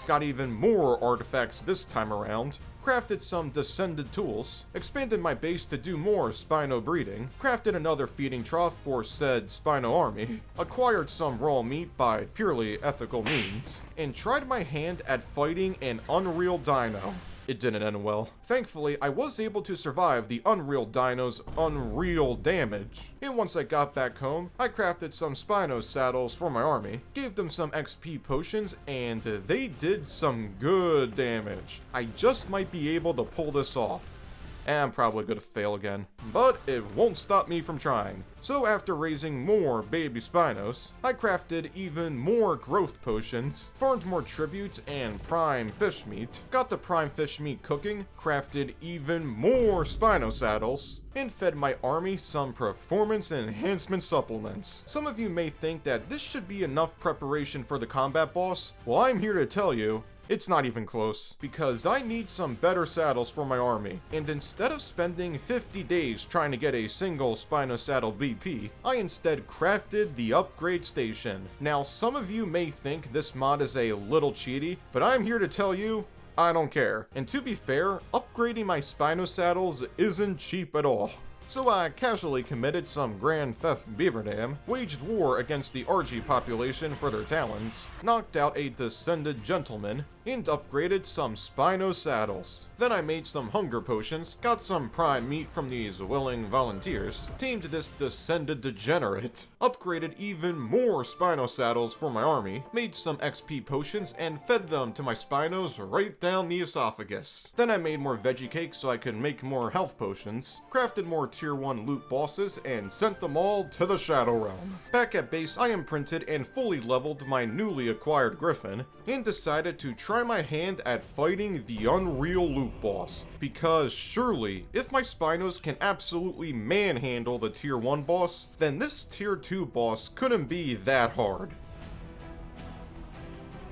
got even more artifacts this time around, crafted some descended tools, expanded my base to do more Spino breeding, crafted another feeding trough for said Spino army, acquired some raw meat by purely ethical means, and tried my hand at fighting an Unreal Dino. It didn't end well. Thankfully, I was able to survive the Unreal Dino's unreal damage. And once I got back home, I crafted some Spino saddles for my army, gave them some XP potions, and they did some good damage. I just might be able to pull this off. And I'm probably gonna fail again, but it won't stop me from trying. So after raising more baby Spinos, I crafted even more growth potions, farmed more tributes and prime fish meat, got the prime fish meat cooking, crafted even more Spino saddles, and fed my army some performance enhancement supplements. Some of you may think that this should be enough preparation for the combat boss. Well, I'm here to tell you, it's not even close, because I need some better saddles for my army, and instead of spending 50 days trying to get a single Spino saddle BP, I instead crafted the upgrade station. Now, some of you may think this mod is a little cheaty, but I'm here to tell you, I don't care. And to be fair, upgrading my Spino saddles isn't cheap at all. So I casually committed some Grand Theft Beaver Dam, waged war against the RG population for their talons, knocked out a Descended Gentleman, and upgraded some Spino saddles. Then I made some hunger potions, got some prime meat from these willing volunteers, tamed this Descended Degenerate, upgraded even more Spino saddles for my army, made some XP potions, and fed them to my Spinos right down the esophagus. Then I made more veggie cakes so I could make more health potions, crafted more tier 1 loot bosses, and sent them all to the Shadow Realm. Back at base, I imprinted and fully leveled my newly acquired Griffin, and decided to try my hand at fighting the Unreal Loot Boss, because surely, if my Spinos can absolutely manhandle the tier 1 boss, then this tier 2 boss couldn't be that hard.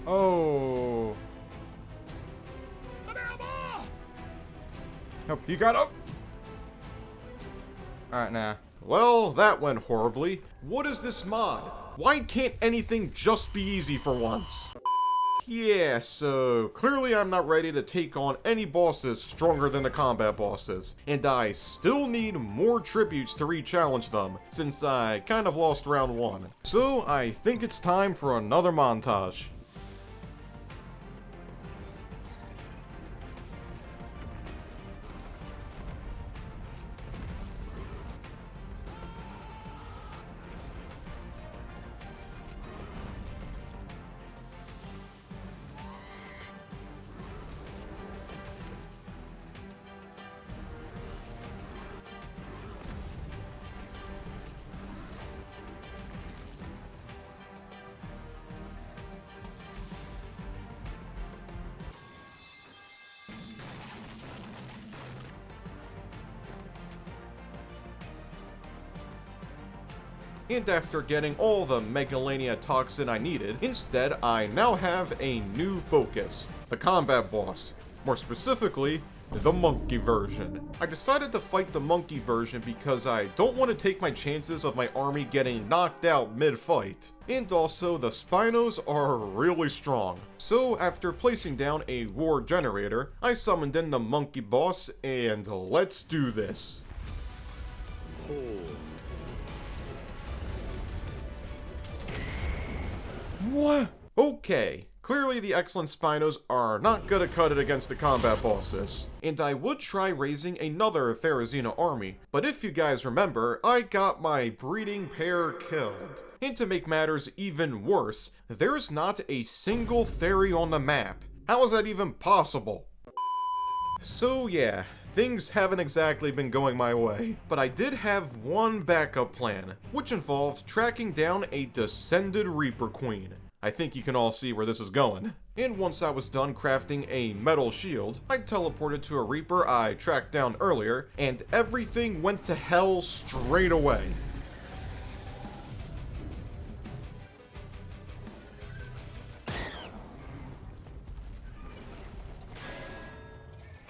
Oh. Nope, you got up. Alright, nah. Well, that went horribly. What is this mod? Why can't anything just be easy for once? Yeah, so clearly I'm not ready to take on any bosses stronger than the combat bosses, and I still need more tributes to re-challenge them, since I kind of lost round 1. So I think it's time for another montage. And after getting all the Megalania toxin I needed, instead I now have a new focus, the combat boss. More specifically, the monkey version. I decided to fight the monkey version because I don't want to take my chances of my army getting knocked out mid-fight. And also, the Spinos are really strong. So after placing down a war generator, I summoned in the monkey boss, and let's do this. What? Okay. Clearly the excellent Spinos are not gonna cut it against the combat bosses, and I would try raising another Therizina army, but if you guys remember, I got my breeding pair killed. And to make matters even worse, there's not a single Theri on the map. How is that even possible? So yeah, things haven't exactly been going my way, but I did have one backup plan, which involved tracking down a Descended Reaper Queen. I think you can all see where this is going. And once I was done crafting a metal shield, I teleported to a Reaper I tracked down earlier, and everything went to hell straight away.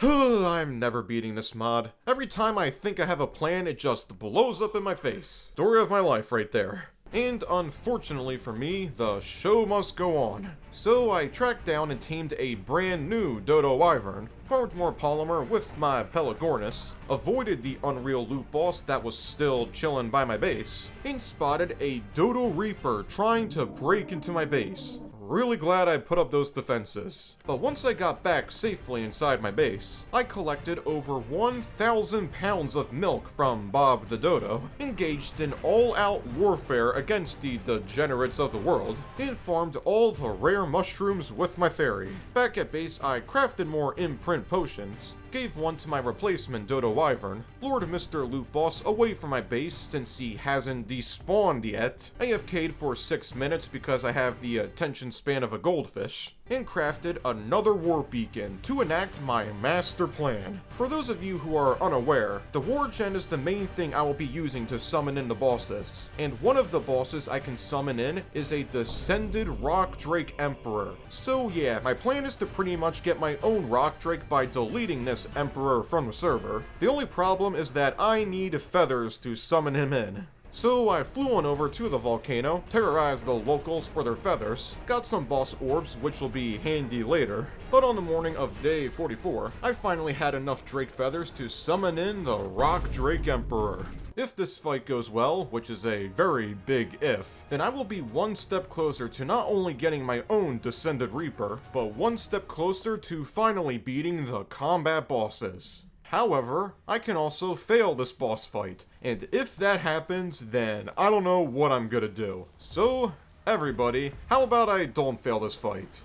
I'm never beating this mod. Every time I think I have a plan, it just blows up in my face. Story of my life right there. And unfortunately for me, the show must go on. So I tracked down and tamed a brand new Dodo Wyvern, farmed more polymer with my Pelagornis, avoided the Unreal loot boss that was still chilling by my base, and spotted a Dodo Reaper trying to break into my base. Really glad I put up those defenses. But once I got back safely inside my base, I collected over 1,000 pounds of milk from Bob the Dodo, engaged in all-out warfare against the degenerates of the world, and farmed all the rare mushrooms with my Theri. Back at base, I crafted more imprint potions, gave one to my replacement Dodo Wyvern, lured Mr. Loot Boss away from my base since he hasn't despawned yet, AFK'd for 6 minutes because I have the attention span of a goldfish, and crafted another war beacon to enact my master plan. For those of you who are unaware, the war gen is the main thing I will be using to summon in the bosses, and one of the bosses I can summon in is a Descended Rock Drake Emperor. So yeah, my plan is to pretty much get my own Rock Drake by deleting this Emperor from the server. The only problem is that I need feathers to summon him in. So I flew on over to the volcano, terrorized the locals for their feathers, got some boss orbs which will be handy later, but on the morning of day 44, I finally had enough Drake feathers to summon in the Rock Drake Emperor. If this fight goes well, which is a very big if, then I will be one step closer to not only getting my own Descended Reaper, but one step closer to finally beating the combat bosses. However, I can also fail this boss fight, and if that happens, then I don't know what I'm gonna do. So, everybody, how about I don't fail this fight?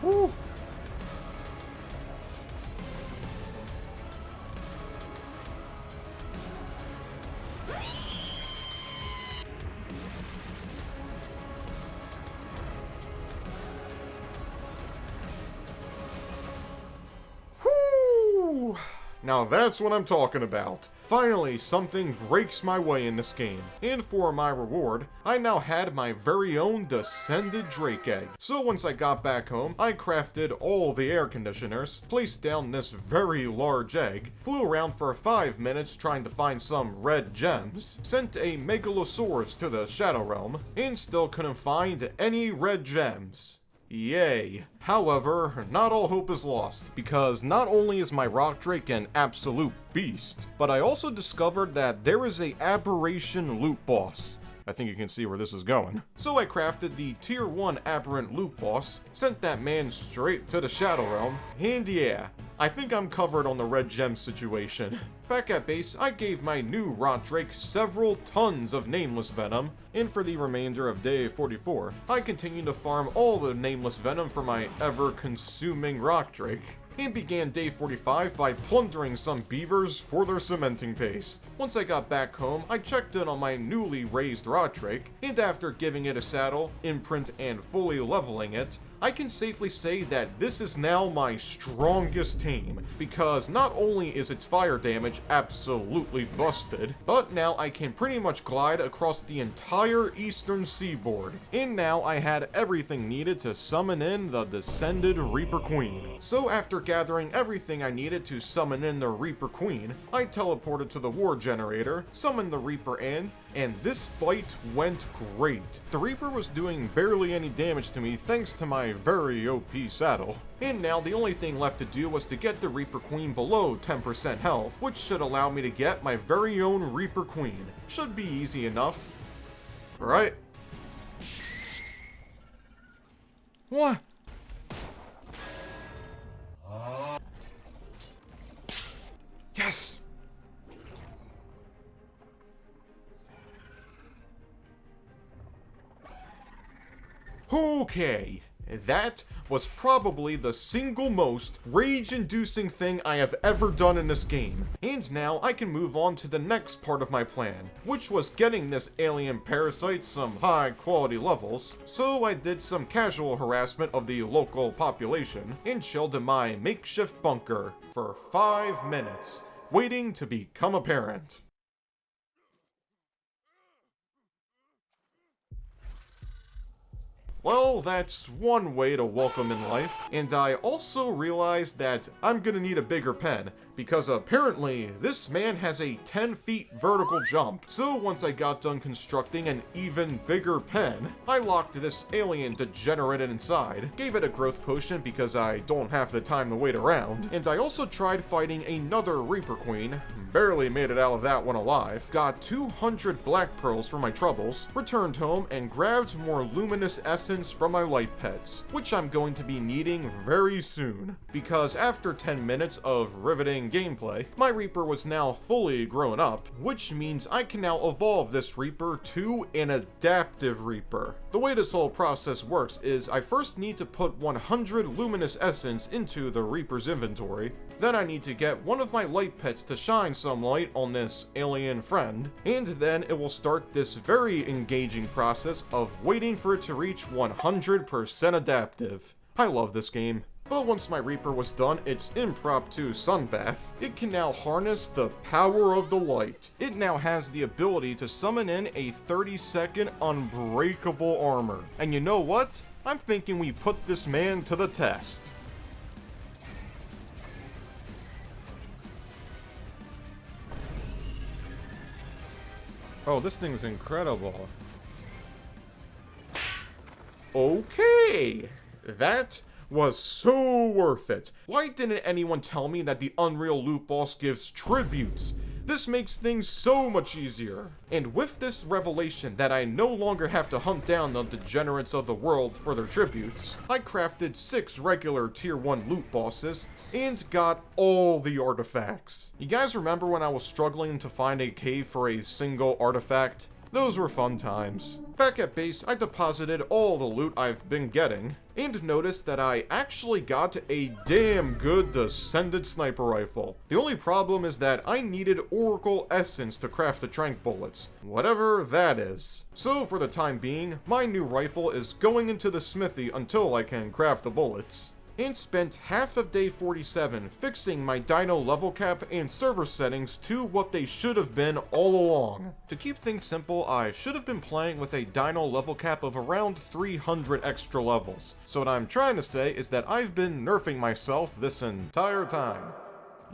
Woo! Now that's what I'm talking about. Finally, something breaks my way in this game. And for my reward, I now had my very own Descended Drake Egg. So once I got back home, I crafted all the air conditioners, placed down this very large egg, flew around for 5 minutes trying to find some red gems, sent a Megalosaurus to the Shadow Realm, and still couldn't find any red gems. Yay. However, not all hope is lost, because not only is my Rock Drake an absolute beast, but I also discovered that there is a aberration loot boss. I think you can see where this is going. So I crafted the tier 1 aberrant loot boss, sent that man straight to the Shadow Realm, and yeah, I think I'm covered on the red gem situation. Back at base, I gave my new Rock Drake several tons of Nameless Venom, and for the remainder of day 44, I continued to farm all the Nameless Venom for my ever-consuming Rock Drake, and began day 45 by plundering some beavers for their cementing paste. Once I got back home, I checked in on my newly raised Rock Drake, and after giving it a saddle, imprint, and fully leveling it, I can safely say that this is now my strongest tame, because not only is its fire damage absolutely busted, but now I can pretty much glide across the entire eastern seaboard. And now I had everything needed to summon in the Descended Reaper Queen. So after gathering everything I needed to summon in the Reaper Queen, I teleported to the war generator, summoned the Reaper in, and this fight went great. The Reaper was doing barely any damage to me thanks to my very OP saddle. And now the only thing left to do was to get the Reaper Queen below 10% health, which should allow me to get my very own Reaper Queen. Should be easy enough. Right? What? Yes! Okay, that was probably the single most rage-inducing thing I have ever done in this game. And now I can move on to the next part of my plan, which was getting this alien parasite some high-quality levels. So I did some casual harassment of the local population and chilled in my makeshift bunker for 5 minutes, waiting to become a parent. Well, that's one way to welcome in life, and I also realized that I'm gonna need a bigger pen, because apparently this man has a 10 feet vertical jump. So once I got done constructing an even bigger pen, I locked this alien degenerate inside, gave it a growth potion because I don't have the time to wait around, and I also tried fighting another Reaper Queen, barely made it out of that one alive, got 200 black pearls for my troubles, returned home and grabbed more luminous essence from my light pets, which I'm going to be needing very soon, because after 10 minutes of riveting gameplay, my Reaper was now fully grown up, which means I can now evolve this Reaper to an adaptive Reaper. The way this whole process works is I first need to put 100 luminous essence into the Reaper's inventory, then I need to get one of my light pets to shine some light on this alien friend, and then it will start this very engaging process of waiting for it to reach 100% adaptive. I love this game. But once my Reaper was done its impromptu sunbath, it can now harness the power of the light. It now has the ability to summon in a 30-second unbreakable armor. And you know what? I'm thinking we put this man to the test. Oh, this thing's incredible. Okay, that was so worth it. Why didn't anyone tell me that the Unreal Loot Boss gives tributes? This makes things so much easier. And with this revelation that I no longer have to hunt down the degenerates of the world for their tributes, I crafted 6 regular tier 1 loot bosses and got all the artifacts. You guys remember when I was struggling to find a cave for a single artifact? Those were fun times. Back at base, I deposited all the loot I've been getting, and noticed that I actually got a damn good Descended sniper rifle. The only problem is that I needed Oracle Essence to craft the tranq bullets, whatever that is. So for the time being, my new rifle is going into the smithy until I can craft the bullets. And spent half of day 47 fixing my Dino level cap and server settings to what they should have been all along. To keep things simple, I should have been playing with a Dino level cap of around 300 extra levels. So what I'm trying to say is that I've been nerfing myself this entire time.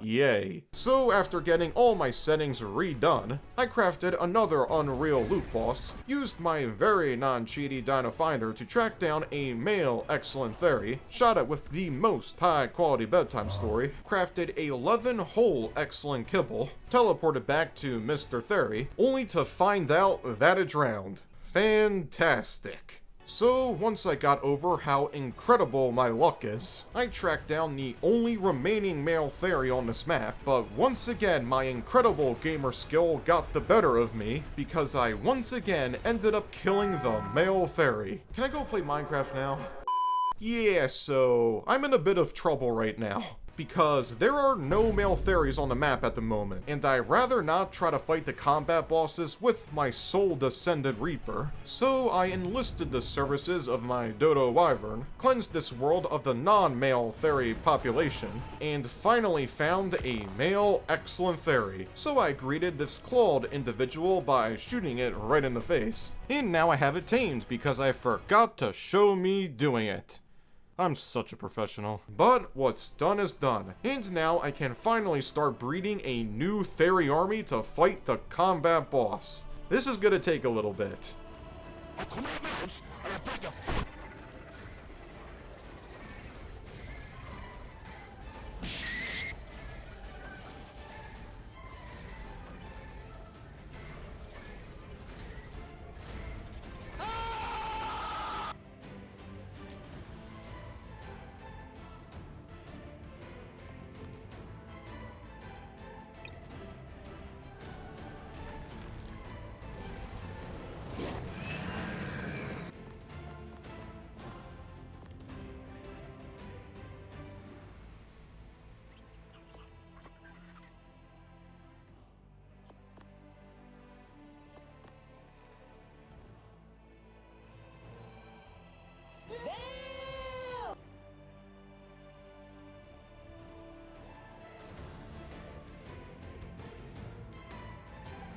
Yay. So after getting all my settings redone, I crafted another Unreal Loot Boss, used my very non-cheaty Dino Finder to track down a male excellent theory, shot it with the most high quality bedtime story, crafted 11 whole excellent kibble, teleported back to Mr. Theory, only to find out that it drowned. Fantastic. So, once I got over how incredible my luck is, I tracked down the only remaining male theory on this map, but once again my incredible gamer skill got the better of me, because I once again ended up killing the male theory. Can I go play Minecraft now? Yeah, so I'm in a bit of trouble right now. because there are no male fairies on the map at the moment, and I'd rather not try to fight the combat bosses with my soul Descended Reaper. So I enlisted the services of my Dodo Wyvern, cleansed this world of the non-male fairy population, and finally found a male excellent fairy. So I greeted this clawed individual by shooting it right in the face. And now I have it tamed because I forgot to show me doing it. I'm such a professional. But what's done is done, and now I can finally start breeding a new fairy army to fight the combat boss. This is gonna take a little bit.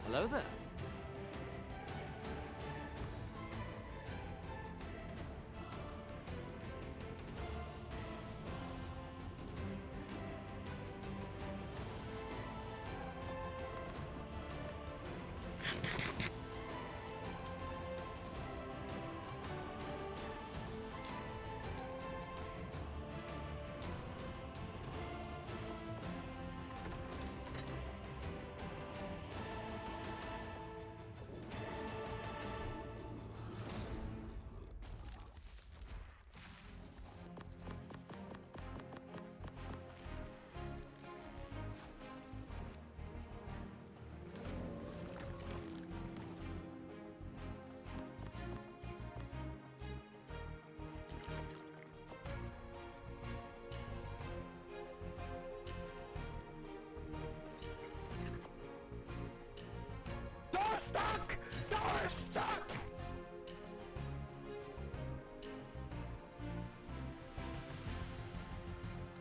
Hello there.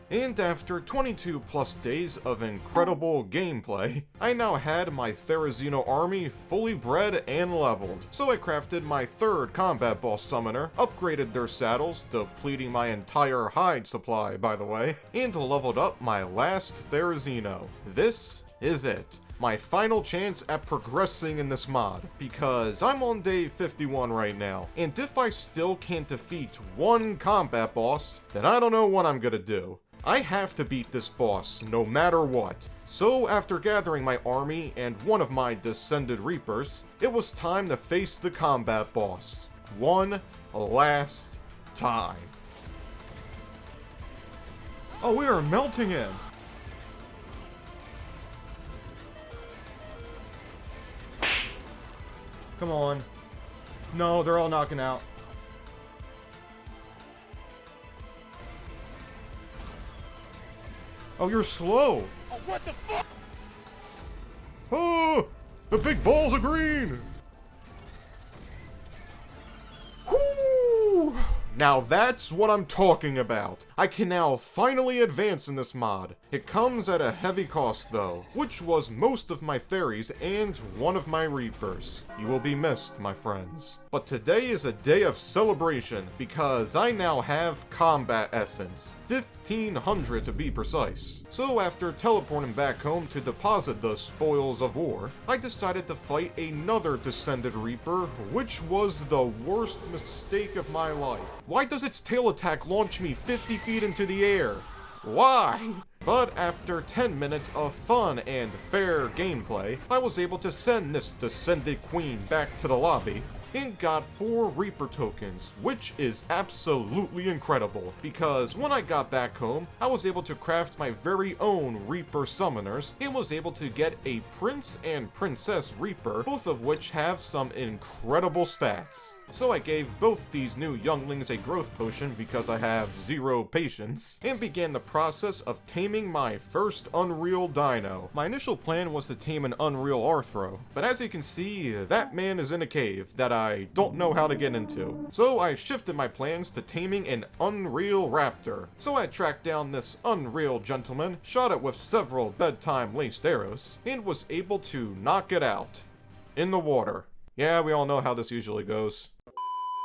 And after 22 plus days of incredible gameplay, I now had my Therizino army fully bred and leveled. So I crafted my third combat boss summoner, upgraded their saddles, depleting my entire hide supply by the way, and leveled up my last Therizino. This is it. My final chance at progressing in this mod, because I'm on day 51 right now, and if I still can't defeat one combat boss, then I don't know what I'm gonna do. I have to beat this boss, no matter what. So after gathering my army and one of my Descended Reapers, it was time to face the combat boss. One last time. Oh, we are melting him. Come on. No, they're all knocking out. Oh, you're slow. Oh, what the fuck? Oh, the big balls of green. Whoo! Now that's what I'm talking about. I can now finally advance in this mod. It comes at a heavy cost though, which was most of my fairies and one of my reapers. You will be missed, my friends. But today is a day of celebration because I now have combat essence. 1,500 to be precise. So after teleporting back home to deposit the spoils of war, I decided to fight another Descended Reaper, which was the worst mistake of my life. Why does its tail attack launch me 50 feet into the air? Why? But after 10 minutes of fun and fair gameplay, I was able to send this Descended Queen back to the lobby and got 4 Reaper tokens, which is absolutely incredible, because when I got back home, I was able to craft my very own Reaper summoners and was able to get a Prince and Princess Reaper, both of which have some incredible stats. So I gave both these new younglings a growth potion because I have zero patience, and began the process of taming my first Unreal Dino. My initial plan was to tame an Unreal Arthro, but as you can see, that man is in a cave that I don't know how to get into. So I shifted my plans to taming an Unreal Raptor. So I tracked down this Unreal gentleman, shot it with several bedtime laced arrows, and was able to knock it out. In the water. Yeah, we all know how this usually goes.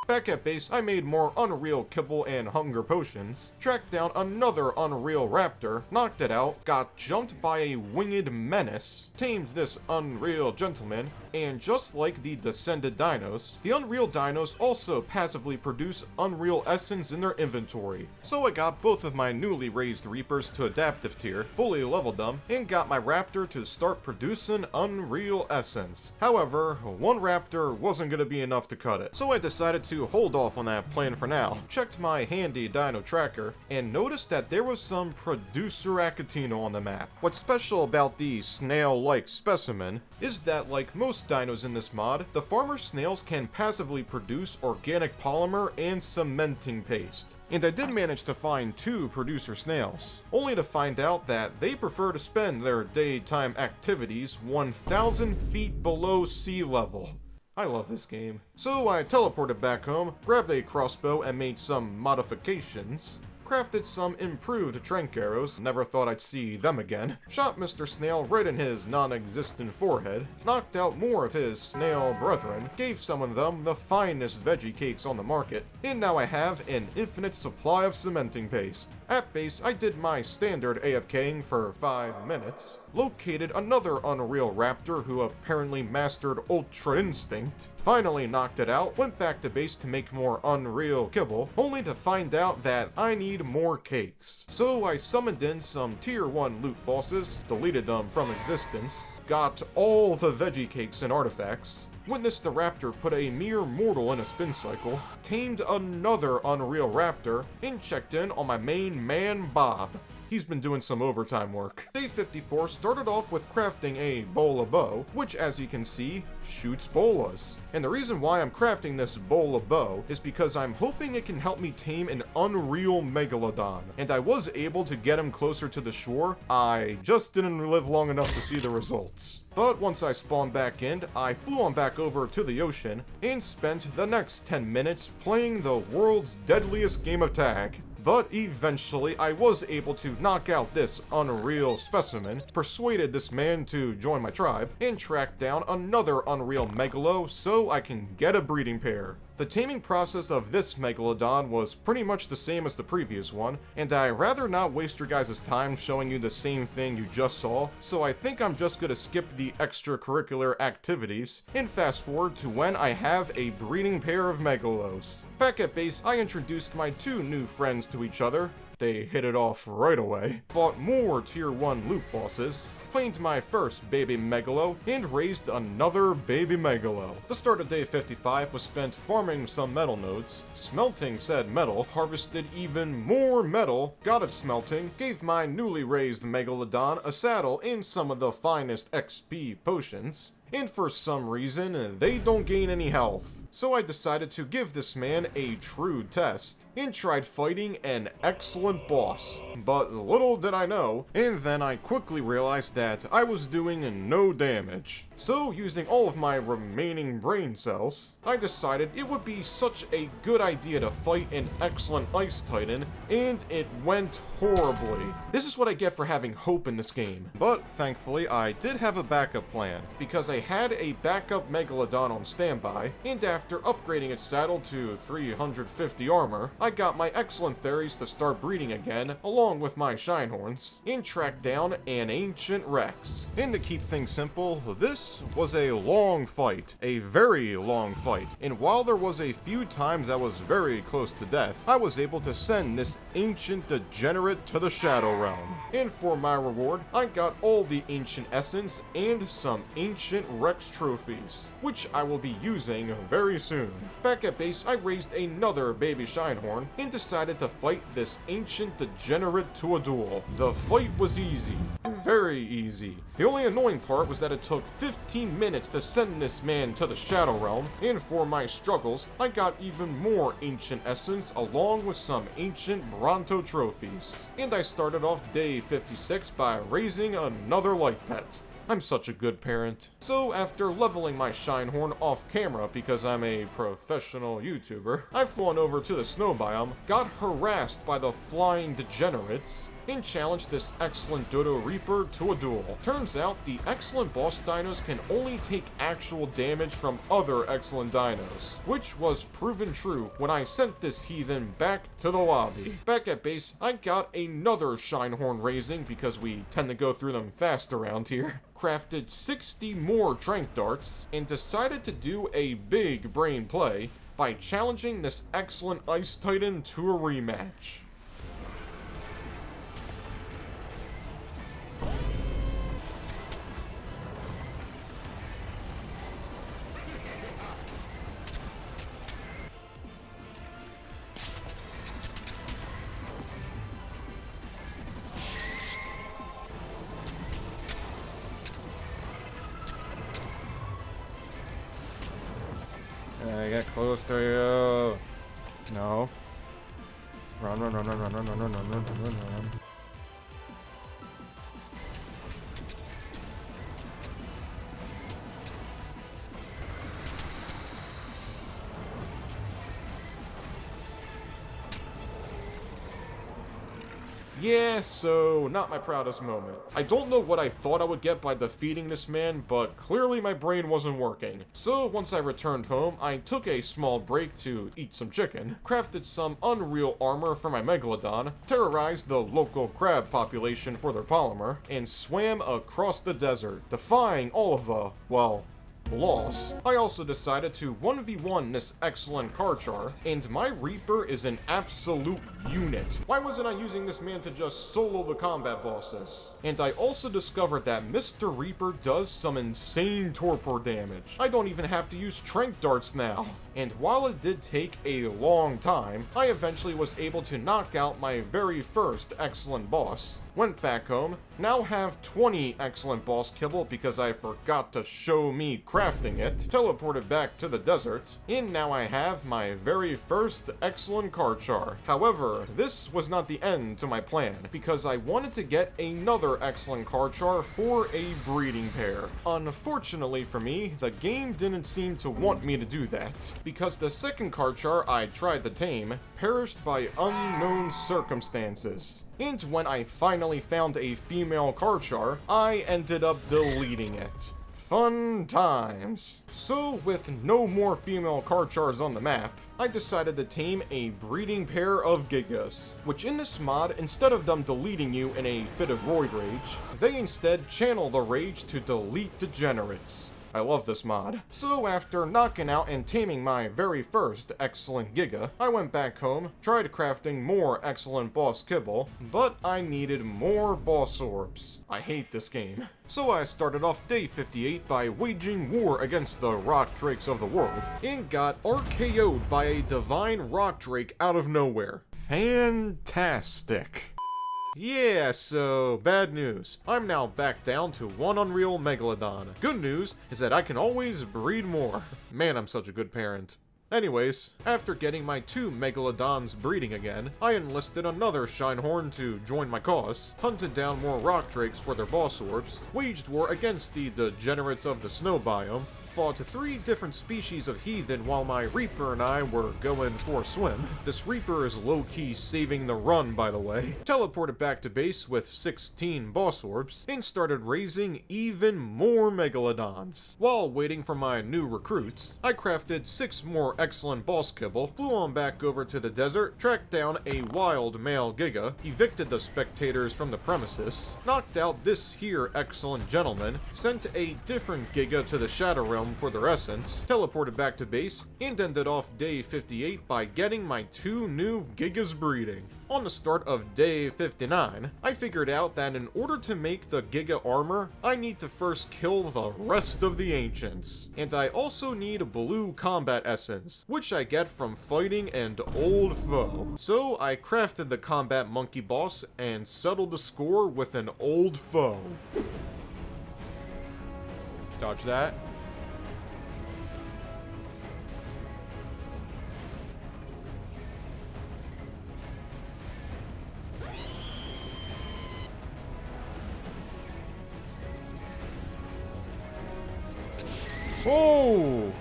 Back at base, I made more Unreal Kibble and Hunger Potions, tracked down another Unreal Raptor, knocked it out, got jumped by a winged menace, tamed this Unreal Gentleman, and just like the Descended Dinos, the Unreal Dinos also passively produce Unreal Essence in their inventory. So I got both of my newly raised Reapers to Adaptive tier, fully leveled them, and got my Raptor to start producing Unreal Essence. However, one Raptor wasn't going to be enough to cut it, so I decided to hold off on that plan for now. Checked my handy dino tracker, and noticed that there was some Producer Acatino on the map. What's special about the snail-like specimen is that, like most dinos in this mod, the farmer snails can passively produce organic polymer and cementing paste. And I did manage to find 2 producer snails, only to find out that they prefer to spend their daytime activities 1,000 feet below sea level. I love this game. So I teleported back home, grabbed a crossbow and made some modifications. Crafted some improved trank arrows, never thought I'd see them again. Shot Mr. Snail right in his non-existent forehead, knocked out more of his snail brethren, gave some of them the finest veggie cakes on the market, and now I have an infinite supply of cementing paste. At base, I did my standard AFKing for 5 minutes, located another Unreal Raptor who apparently mastered Ultra Instinct, finally knocked it out, went back to base to make more Unreal Kibble, only to find out that I need more cakes. So I summoned in some tier 1 loot bosses, deleted them from existence, got all the veggie cakes and artifacts, witnessed the Raptor put a mere mortal in a spin cycle, tamed another Unreal Raptor, and checked in on my main man Bob. He's been doing some overtime work. Day 54 started off with crafting a bola bow, which as you can see, shoots bolas. And the reason why I'm crafting this bola bow is because I'm hoping it can help me tame an Unreal Megalodon. And I was able to get him closer to the shore, I just didn't live long enough to see the results. But once I spawned back in, I flew on back over to the ocean and spent the next 10 minutes playing the world's deadliest game of tag. But eventually, I was able to knock out this Unreal specimen, persuaded this man to join my tribe, and track down another Unreal Megalo so I can get a breeding pair. The taming process of this Megalodon was pretty much the same as the previous one, and I'd rather not waste your guys' time showing you the same thing you just saw, so I think I'm just gonna skip the extracurricular activities and fast forward to when I have a breeding pair of Megalos. Back at base, I introduced my 2 new friends to each other. They hit it off right away, fought more tier 1 loot bosses, claimed my first baby Megalo, and raised another baby Megalo. The start of day 55 was spent farming some metal nodes, smelting said metal, harvested even more metal, got it smelting, gave my newly raised Megalodon a saddle and some of the finest XP potions, and for some reason, they don't gain any health. So I decided to give this man a true test, and tried fighting an excellent boss. But little did I know, and then I quickly realized that I was doing no damage. So using all of my remaining brain cells, I decided it would be such a good idea to fight an excellent Ice Titan, and it went horribly. This is what I get for having hope in this game. But thankfully, I did have a backup plan, because I had a backup Megalodon on standby, and after upgrading its saddle to 350 armor, I got my excellent Theres to start breeding again, along with my Shinehorns, and tracked down an ancient Rex. And to keep things simple, this was a long fight, a very long fight, and while there was a few times I was very close to death, I was able to send this ancient degenerate to the Shadow Realm. And for my reward, I got all the ancient essence and some ancient Rex trophies, which I will be using very soon. Back at base, I raised another baby Shinehorn and decided to fight this ancient degenerate to a duel. The fight was easy. Very easy. The only annoying part was that it took 15 minutes to send this man to the Shadow Realm, and for my struggles, I got even more ancient essence along with some ancient Bronto trophies. And I started off day 56 by raising another light pet. I'm such a good parent. So after leveling my Shinehorn off camera because I'm a professional YouTuber, I've flown over to the snow biome, got harassed by the flying degenerates, and challenged this excellent Dodo Reaper to a duel. Turns out the excellent boss dinos can only take actual damage from other excellent dinos, which was proven true when I sent this heathen back to the lobby. Back at base, I got another Shinehorn raising because we tend to go through them fast around here. Crafted 60 more trank darts, and decided to do a big brain play by challenging this excellent Ice Titan to a rematch. I get close to you. No. Run, run, run, run, run, run, run, run, run, run, run, run. Yeah, so not my proudest moment. I don't know what I thought I would get by defeating this man, but clearly my brain wasn't working. So once I returned home, I took a small break to eat some chicken, crafted some unreal armor for my Megalodon, terrorized the local crab population for their polymer, and swam across the desert, defying all of the, well, loss. I also decided to 1v1 this excellent Karchar, and my Reaper is an absolute unit. Why wasn't I using this man to just solo the combat bosses? And I also discovered that Mr. Reaper does some insane torpor damage. I don't even have to use trank darts now. And while it did take a long time, I eventually was able to knock out my very first excellent boss. Went back home, now have 20 excellent boss kibble because I forgot to show me crafting it, teleported back to the desert, and now I have my very first excellent Karchar. However, this was not the end to my plan, because I wanted to get another excellent Karchar for a breeding pair. Unfortunately for me, the game didn't seem to want me to do that, because the second Karchar I tried to tame perished by unknown circumstances. And when I finally found a female Karchar, I ended up deleting it. Fun times. So with no more female Karchars on the map, I decided to tame a breeding pair of Gigas, which in this mod, instead of them deleting you in a fit of roid rage, they instead channel the rage to delete degenerates. I love this mod. So after knocking out and taming my very first excellent Giga, I went back home, tried crafting more excellent boss kibble, but I needed more boss orbs. I hate this game. So I started off day 58 by waging war against the rock drakes of the world, and got RKO'd by a divine rock drake out of nowhere. Fantastic. Yeah, so bad news. I'm now back down to one Unreal Megalodon. Good news is that I can always breed more. Man, I'm such a good parent. Anyways, after getting my 2 Megalodons breeding again, I enlisted another Shinehorn to join my cause, hunted down more rock drakes for their boss orbs, waged war against the degenerates of the snow biome, fought 3 different species of heathen while my Reaper and I were going for a swim. This Reaper is low-key saving the run, by the way. Teleported back to base with 16 boss orbs, and started raising even more Megalodons. While waiting for my new recruits, I crafted 6 more excellent boss kibble, flew on back over to the desert, tracked down a wild male Giga, evicted the spectators from the premises, knocked out this here excellent gentleman, sent a different Giga to the Shadow Realm Realm for their essence, teleported back to base, and ended off day 58 by getting my 2 new Gigas breeding. On the start of day 59, I figured out that in order to make the Giga armor, I need to first kill the rest of the ancients. And I also need blue combat essence, which I get from fighting an old foe. So I crafted the combat monkey boss and settled the score with an old foe. Dodge that. Oh!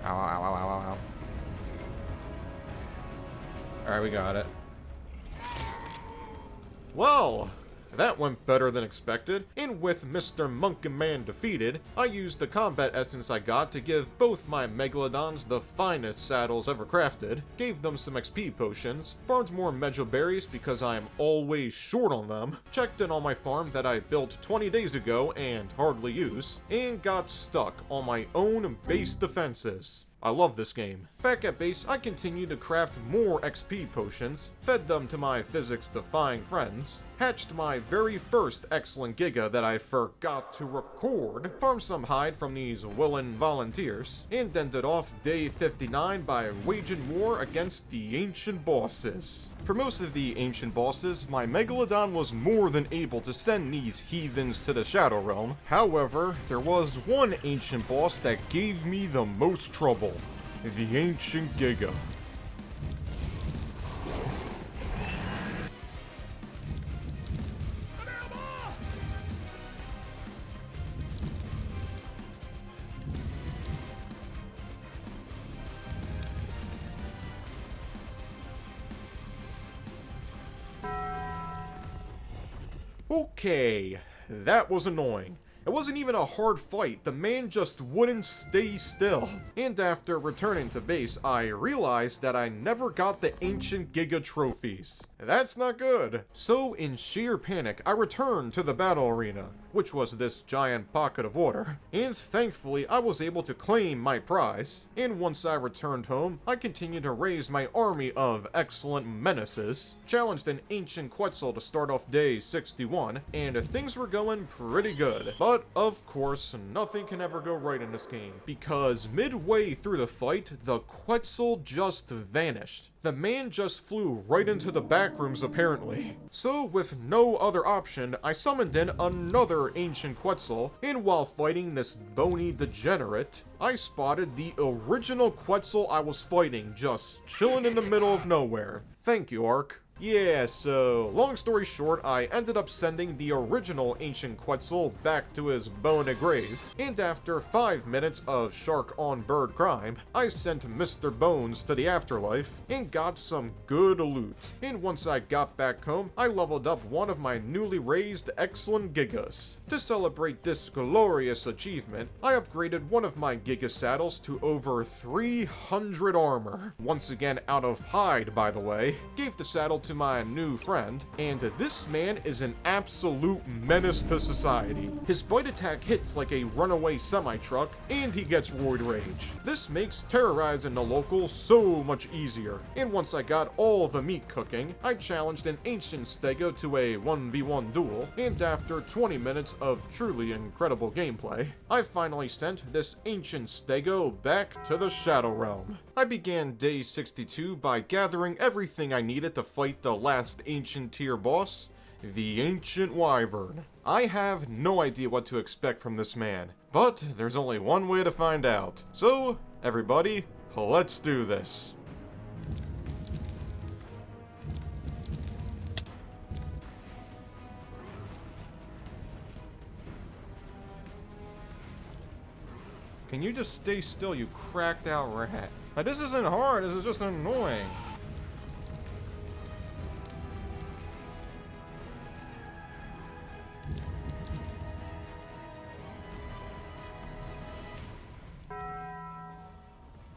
Ow, ow, ow, ow, ow, ow. Alright, we got it. Well, that went better than expected, and with Mr. Monkey Man defeated, I used the combat essence I got to give both my Megalodons the finest saddles ever crafted, gave them some XP potions, farmed more Mejo berries because I am always short on them, checked in on my farm that I built 20 days ago and hardly use, and got stuck on my own base defenses. I love this game. Back at base, I continued to craft more XP potions, fed them to my physics-defying friends, hatched my very first excellent Giga that I forgot to record, farmed some hide from these willing volunteers, and ended off day 59 by waging war against the ancient bosses. For most of the ancient bosses, my Megalodon was more than able to send these heathens to the Shadow Realm. However, there was one ancient boss that gave me the most trouble. The Ancient Giga. Okay, that was annoying. It wasn't even a hard fight, the man just wouldn't stay still. And after returning to base, I realized that I never got the Ancient Giga trophies. That's not good. So in sheer panic, I returned to the battle arena, which was this giant pocket of water. And thankfully, I was able to claim my prize. And once I returned home, I continued to raise my army of excellent menaces, challenged an ancient Quetzal to start off day 61, and things were going pretty good. But of course, nothing can ever go right in this game, because midway through the fight, the Quetzal just vanished. The man just flew right into the back rooms apparently. So with no other option, I summoned in another ancient Quetzal, and while fighting this bony degenerate, I spotted the original Quetzal I was fighting just chilling in the middle of nowhere. Thank you, Ark. Yeah, so, long story short, I ended up sending the original ancient Quetzal back to his bony grave, and after 5 minutes of shark-on-bird crime, I sent Mr. Bones to the afterlife, and got some good loot. And once I got back home, I leveled up one of my newly raised excellent Gigas. To celebrate this glorious achievement, I upgraded one of my Giga saddles to over 300 armor. Once again out of hide, by the way. Gave the saddle to my new friend, and this man is an absolute menace to society. His bite attack hits like a runaway semi-truck, and he gets roid rage. This makes terrorizing the locals so much easier. And once I got all the meat cooking, I challenged an ancient Stego to a 1v1 duel, and after 20 minutes of truly incredible gameplay, I finally sent this ancient Stego back to the Shadow Realm. I began day 62 by gathering everything I needed to fight the last ancient tier boss, the Ancient Wyvern. I have no idea what to expect from this man, but there's only one way to find out. So, everybody, let's do this. Can you just stay still, you cracked out rat? Like, this isn't hard, this is just annoying.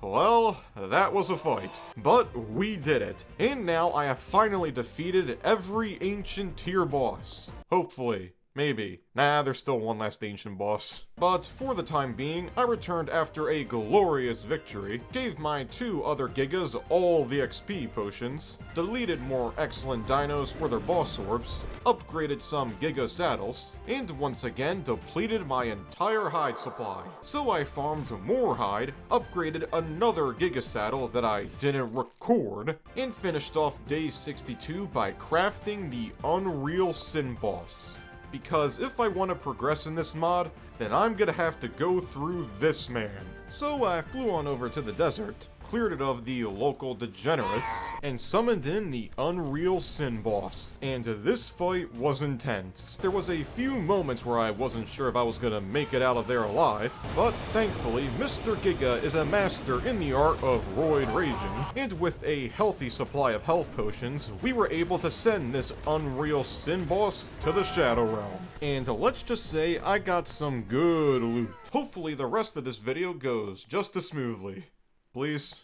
Well, that was a fight, but we did it, and now I have finally defeated every ancient tier boss. Hopefully. Maybe. Nah, there's still one last ancient boss. But for the time being, I returned after a glorious victory, gave my 2 other Gigas all the XP potions, deleted more excellent dinos for their boss orbs, upgraded some Giga saddles, and once again depleted my entire hide supply. So I farmed more hide, upgraded another Giga saddle that I didn't record, and finished off day 62 by crafting the Unreal Sin boss. Because if I want to progress in this mod, then I'm gonna have to go through this man. So I flew on over to the desert, cleared it of the local degenerates, and summoned in the Unreal Sin boss. And this fight was intense. There was a few moments where I wasn't sure if I was gonna make it out of there alive, but thankfully Mr. Giga is a master in the art of roid raging, and with a healthy supply of health potions, we were able to send this Unreal Sin boss to the Shadow Realm. And let's just say I got some good loot. Hopefully the rest of this video goes just as smoothly. Please.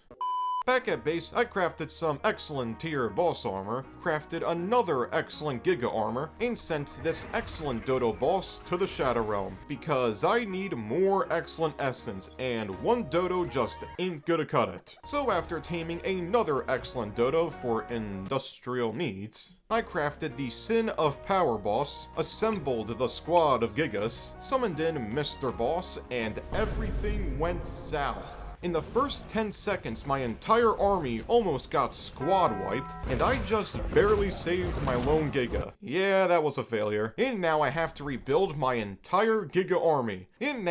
Back at base, I crafted some excellent tier boss armor, crafted another excellent Giga armor, and sent this excellent Dodo boss to the Shadow Realm, because I need more excellent essence, and one Dodo just ain't gonna cut it. So after taming another excellent Dodo for industrial needs, I crafted the Sin of Power boss, assembled the squad of Gigas, summoned in Mr. Boss, and everything went south. In the first 10 seconds, my entire army almost got squad wiped, and I just barely saved my lone Giga. Yeah, that was a failure. And now I have to rebuild my entire Giga army. And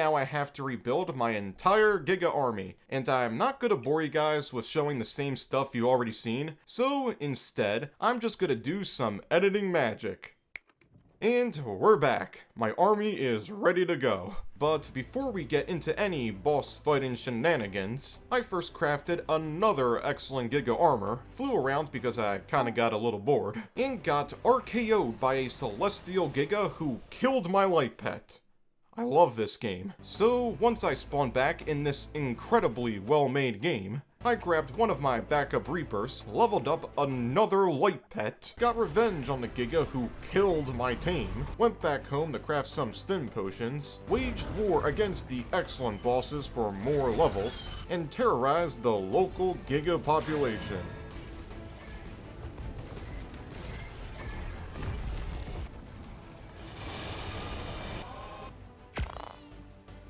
I'm not gonna bore you guys with showing the same stuff you already seen, so instead, I'm just gonna do some editing magic. And we're back. My army is ready to go. But before we get into any boss fighting shenanigans, I first crafted another excellent Giga armor, flew around because I kinda got a little bored, and got RKO'd by a celestial Giga who killed my light pet. I love this game. So once I spawned back in this incredibly well-made game, I grabbed one of my backup Reapers, leveled up another light pet, got revenge on the Giga who killed my tame, went back home to craft some stim potions, waged war against the excellent bosses for more levels, and terrorized the local Giga population.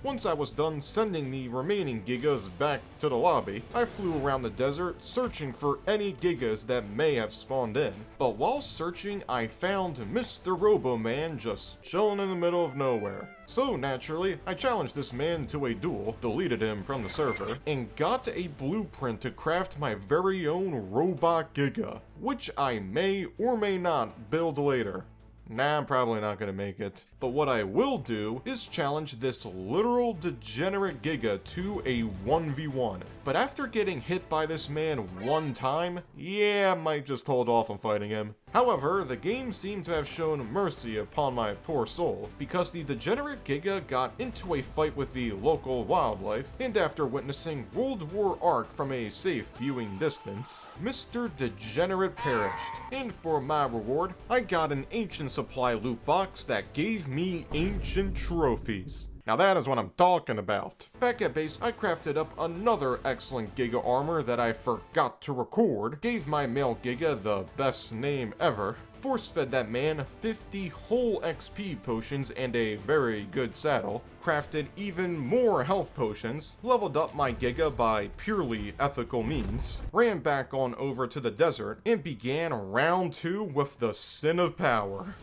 Once I was done sending the remaining Gigas back to the lobby, I flew around the desert searching for any Gigas that may have spawned in. But while searching, I found Mr. Robo-Man just chilling in the middle of nowhere. So naturally, I challenged this man to a duel, deleted him from the server, and got a blueprint to craft my very own Robot Giga, which I may or may not build later. Nah, I'm probably not gonna make it. But what I will do is challenge this literal degenerate Giga to a 1v1. But after getting hit by this man one time, yeah, I might just hold off on fighting him. However, the game seemed to have shown mercy upon my poor soul, because the degenerate Giga got into a fight with the local wildlife, and after witnessing World War Ark from a safe viewing distance, Mr. Degenerate perished. And for my reward, I got an ancient supply loot box that gave me ancient trophies. Now that is what I'm talking about. Back at base, I crafted up another excellent Giga armor that I forgot to record, gave my male Giga the best name ever, force-fed that man 50 whole XP potions and a very good saddle, crafted even more health potions, leveled up my Giga by purely ethical means, ran back on over to the desert, and began round 2 with the Sin of Power.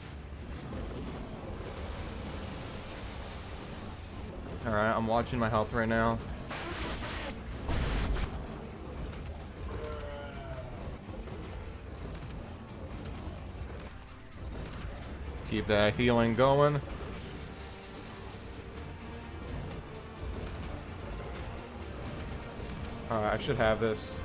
Alright, I'm watching my health right now. Keep that healing going. Alright, I should have this.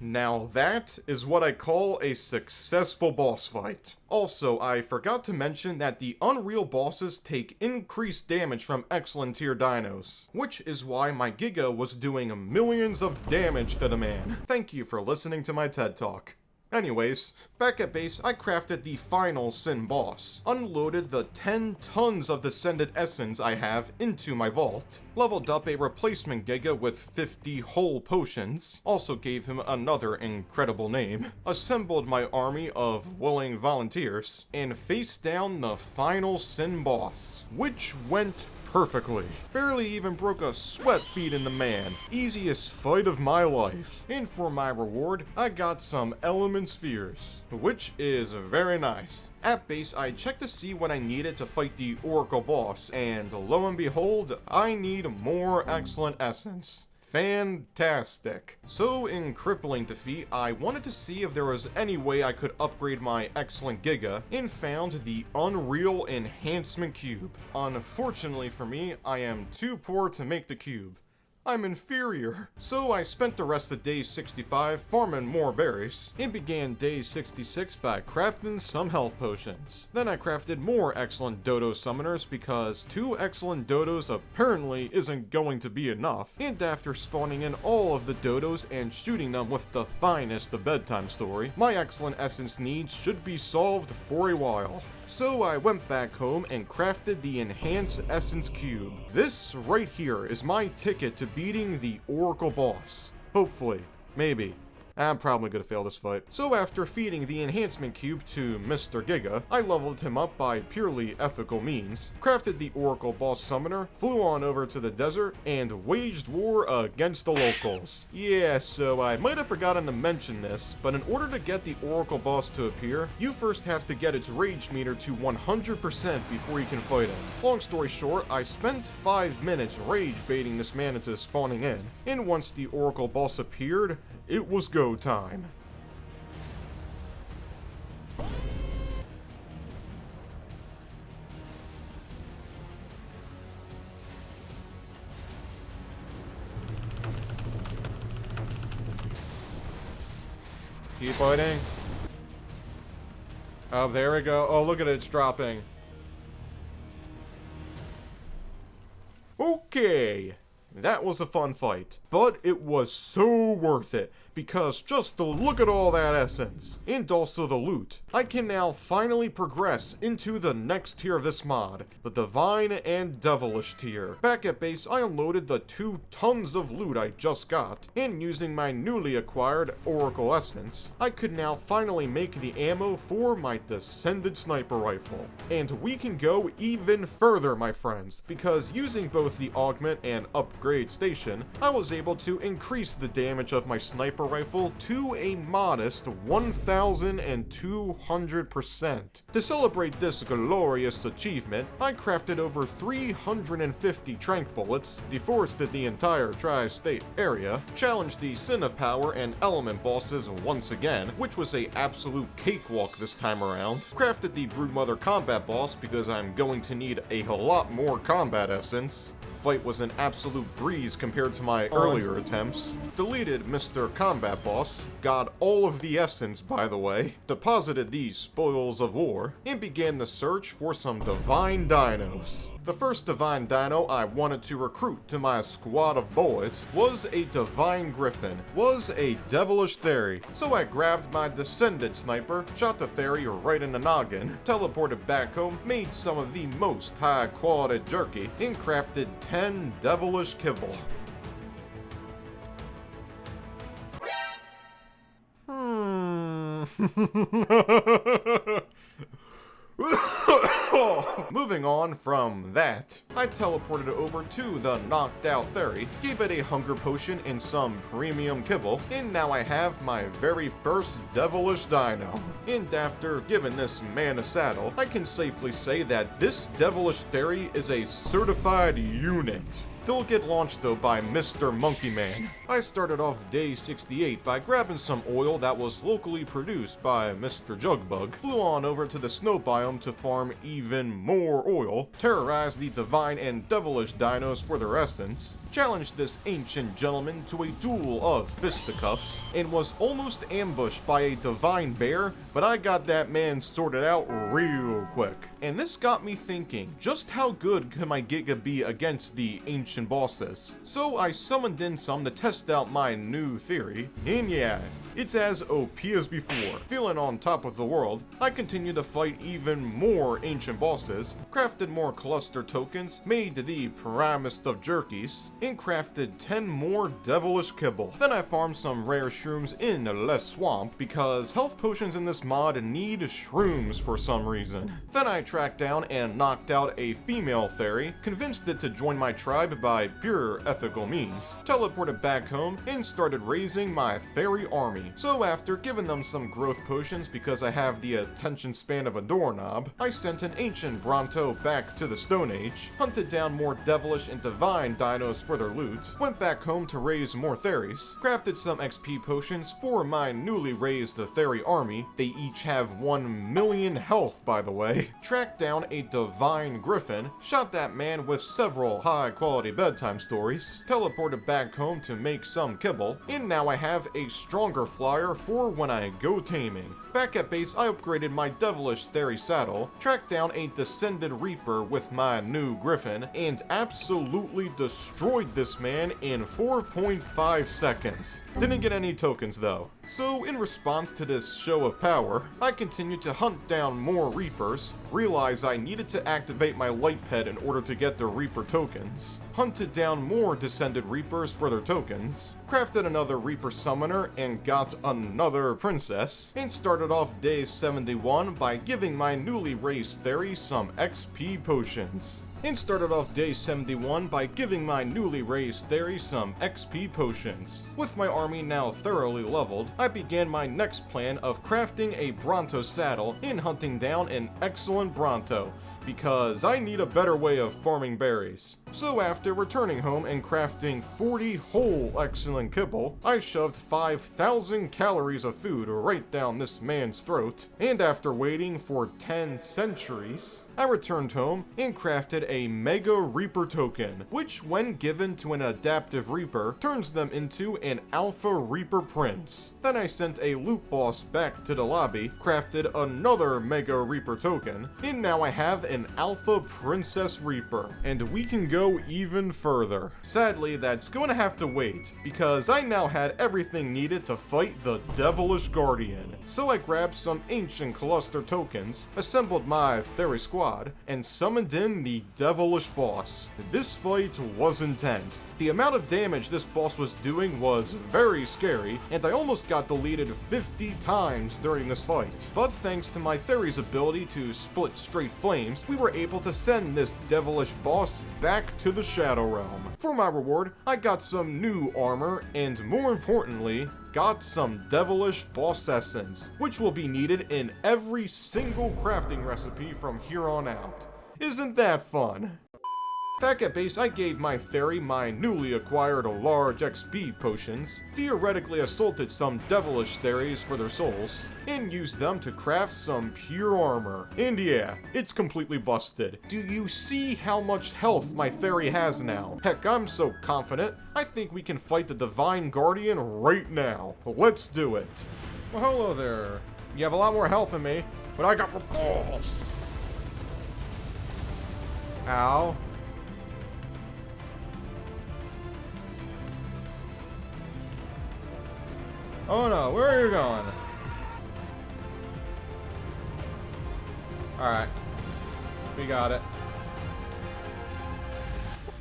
Now that is what I call a successful boss fight. Also, I forgot to mention that the Unreal bosses take increased damage from excellent tier dinos, which is why my Giga was doing millions of damage to the man. Thank you for listening to my TED Talk. Anyways, back at base, I crafted the final Sin boss, unloaded the 10 tons of Descended Essence I have into my vault, leveled up a replacement Giga with 50 whole potions, also gave him another incredible name, assembled my army of willing volunteers, and faced down the final Sin boss, which went perfectly. Barely even broke a sweat bead in the man. Easiest fight of my life. And for my reward, I got some element spheres, which is very nice. At base, I checked to see what I needed to fight the Oracle boss, and lo and behold, I need more excellent essence. Fantastic. So in crippling defeat, I wanted to see if there was any way I could upgrade my excellent Giga, and found the Unreal Enhancement Cube. Unfortunately for me, I am too poor to make the cube. I'm inferior. So I spent the rest of day 65 farming more berries, and began day 66 by crafting some health potions. Then I crafted more excellent dodo summoners because 2 excellent dodos apparently isn't going to be enough, and after spawning in all of the dodos and shooting them with the finest of bedtime story, my excellent essence needs should be solved for a while. So I went back home and crafted the Enhanced Essence Cube. This right here is my ticket to beating the Oracle boss. Hopefully. Maybe. I'm probably gonna fail this fight. So after feeding the enhancement cube to Mr. Giga, I leveled him up by purely ethical means, crafted the Oracle boss summoner, flew on over to the desert, and waged war against the locals. Yeah, so I might have forgotten to mention this, but in order to get the Oracle boss to appear, you first have to get its rage meter to 100% before you can fight him. Long story short, I spent 5 minutes rage baiting this man into spawning in, and once the Oracle boss appeared, it was go time. Keep fighting. Oh, there we go. Oh, look at it, it's dropping. Okay. That was a fun fight, but it was so worth it, because just to look at all that essence, and also the loot, I can now finally progress into the next tier of this mod, the Divine and Devilish tier. Back at base, I unloaded the 2 tons of loot I just got, and using my newly acquired Oracle Essence, I could now finally make the ammo for my Descended Sniper Rifle. And we can go even further, my friends, because using both the Augment and Upgrade Station, I was able to increase the damage of my sniper rifle to a modest 1,200%. To celebrate this glorious achievement, I crafted over 350 tranq bullets, deforested the entire tri-state area, challenged the Sin of Power and Element bosses once again, which was a absolute cakewalk this time around, crafted the Broodmother combat boss because I'm going to need a lot more combat essence. Fight was an absolute breeze compared to my earlier attempts. Deleted Mr. Combat Boss, got all of the essence by the way, deposited the spoils of war, and began the search for some divine dinos. The first divine dino I wanted to recruit to my squad of boys was a divine griffin, was a devilish theory, so I grabbed my descended sniper, shot the theory right in the noggin, teleported back home, made some of the most high quality jerky, and crafted 10 devilish kibble. Moving on from that, I teleported over to the knocked out theory, gave it a hunger potion and some premium kibble, and now I have my very first devilish dino. And after giving this man a saddle, I can safely say that this devilish theory is a certified unit. Still get launched though by Mr. Monkey Man. I started off day 68 by grabbing some oil that was locally produced by Mr. Jugbug, flew on over to the snow biome to farm even more oil, terrorized the divine and devilish dinos for their essence, challenged this ancient gentleman to a duel of fisticuffs, and was almost ambushed by a divine bear, but I got that man sorted out real quick. And this got me thinking, just how good could my Giga be against the ancient ancient bosses. So I summoned in some to test out my new theory, and yeah, it's as OP as before. Feeling on top of the world, I continued to fight even more ancient bosses, crafted more cluster tokens, made the primest of jerkies, and crafted 10 more devilish kibble. Then I farmed some rare shrooms in Les Swamp, because health potions in this mod need shrooms for some reason. Then I tracked down and knocked out a female fairy, convinced it to join my tribe by pure ethical means, teleported back home, and started raising my fairy army. So after giving them some growth potions because I have the attention span of a doorknob, I sent an ancient Bronto back to the Stone Age, hunted down more devilish and divine dinos for their loot, went back home to raise more fairies, crafted some XP potions for my newly raised fairy army, they each have 1 million health by the way, tracked down a divine griffin, shot that man with several high quality bedtime stories, teleported back home to make some kibble, and now I have a stronger flyer for when I go taming. Back at base, I upgraded my devilish fairy saddle, tracked down a descended reaper with my new griffin, and absolutely destroyed this man in 4.5 seconds. Didn't get any tokens though. So in response to this show of power, I continued to hunt down more reapers, realized I needed to activate my light pet in order to get the reaper tokens, hunted down more descended reapers for their tokens, crafted another reaper summoner and got another princess, and started off day 71 by giving my newly raised fairy some XP potions. With my army now thoroughly leveled, I began my next plan of crafting a Bronto saddle and hunting down an excellent Bronto, because I need a better way of farming berries. So after returning home and crafting 40 whole excellent kibble, I shoved 5,000 calories of food right down this man's throat, and after waiting for 10 centuries, I returned home and crafted a Mega Reaper token, which when given to an adaptive Reaper, turns them into an Alpha Reaper Prince. Then I sent a loot boss back to the lobby, crafted another Mega Reaper token, and now I have an Alpha Princess Reaper, and we can go even further. Sadly, that's going to have to wait, because I now had everything needed to fight the Devilish Guardian. So I grabbed some ancient cluster tokens, assembled my fairy squad, and summoned in the Devilish boss. This fight was intense. The amount of damage this boss was doing was very scary, and I almost got deleted 50 times during this fight. But thanks to my fairy's ability to split straight flames, we were able to send this devilish boss back to the Shadow Realm. For my reward, I got some new armor, and more importantly, got some devilish boss essence, which will be needed in every single crafting recipe from here on out. Isn't that fun? Back at base, I gave my fairy my newly acquired large XP potions, theoretically assaulted some devilish fairies for their souls, and used them to craft some pure armor. And yeah, it's completely busted. Do you see how much health my fairy has now? Heck, I'm so confident, I think we can fight the Divine Guardian right now. Let's do it. Well, hello there. You have a lot more health than me, but I got more balls. Ow. Oh no, where are you going? Alright. We got it.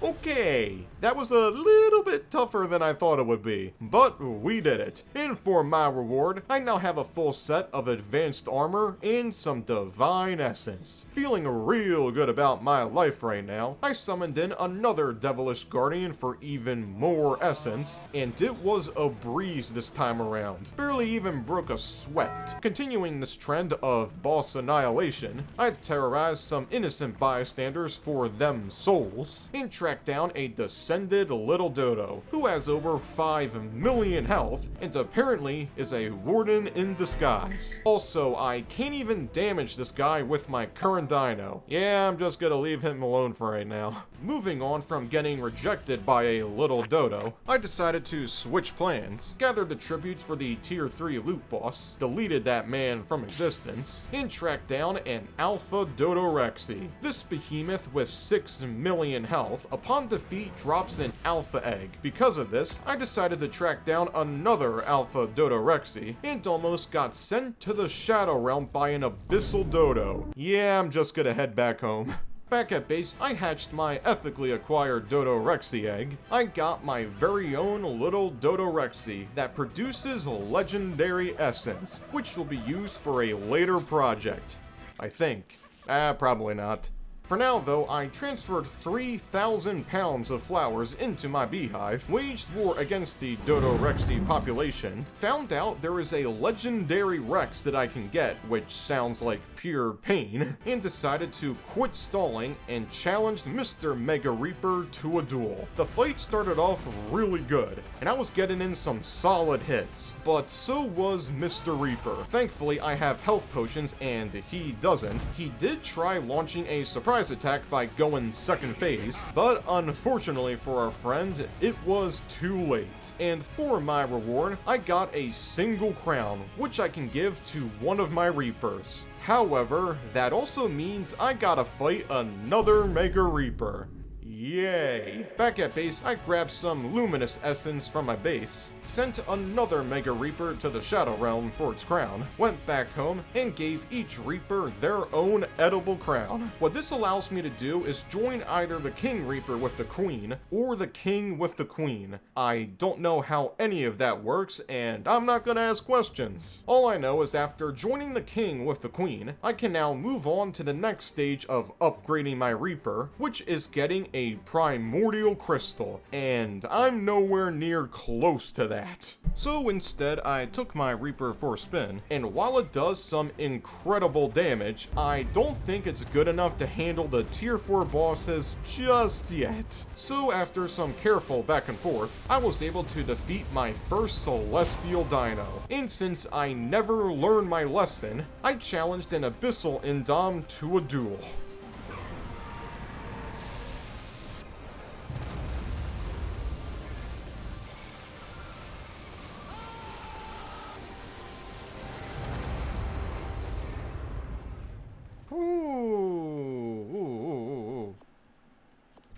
Okay, that was a little bit tougher than I thought it would be, but we did it. And for my reward, I now have a full set of advanced armor and some divine essence. Feeling real good about my life right now, I summoned in another devilish guardian for even more essence, and it was a breeze this time around. Barely even broke a sweat. Continuing this trend of boss annihilation, I terrorized some innocent bystanders for them souls, and tracked down a descended little dodo, who has over 5 million health, and apparently is a warden in disguise. Also, I can't even damage this guy with my current dino. Yeah, I'm just gonna leave him alone for right now. Moving on from getting rejected by a little dodo, I decided to switch plans, gathered the tributes for the tier 3 loot boss, deleted that man from existence, and tracked down an Alpha Dodorexy. This behemoth with 6 million health upon defeat drops an alpha egg. Because of this, I decided to track down another alpha Dodorexy and almost got sent to the Shadow Realm by an abyssal dodo. Yeah, I'm just gonna head back home. Back at base, I hatched my ethically acquired Dodorexy egg. I got my very own little Dodorexy that produces legendary essence, which will be used for a later project. I think. Probably not. For now, though, I transferred 3,000 pounds of flowers into my beehive, waged war against the Dodorexy population, found out there is a legendary Rex that I can get, which sounds like pure pain, and decided to quit stalling and challenged Mr. Mega Reaper to a duel. The fight started off really good, and I was getting in some solid hits, but so was Mr. Reaper. Thankfully, I have health potions and he doesn't. He did try launching a surprise attack by going second phase, but unfortunately for our friend, it was too late. And for my reward, I got a single crown, which I can give to one of my Reapers. However, that also means I gotta fight another Mega Reaper. Yay! Back at base, I grabbed some luminous essence from my base, sent another Mega Reaper to the Shadow Realm for its crown, went back home, and gave each Reaper their own edible crown. What this allows me to do is join either the King Reaper with the Queen, or the King with the Queen. I don't know how any of that works, and I'm not gonna ask questions. All I know is after joining the King with the Queen, I can now move on to the next stage of upgrading my Reaper, which is getting a primordial crystal, and I'm nowhere near close to that. So instead, I took my Reaper for a spin, and while it does some incredible damage, I don't think it's good enough to handle the tier 4 bosses just yet. So after some careful back and forth, I was able to defeat my first celestial dino. And since I never learned my lesson, I challenged an abyssal Indom to a duel.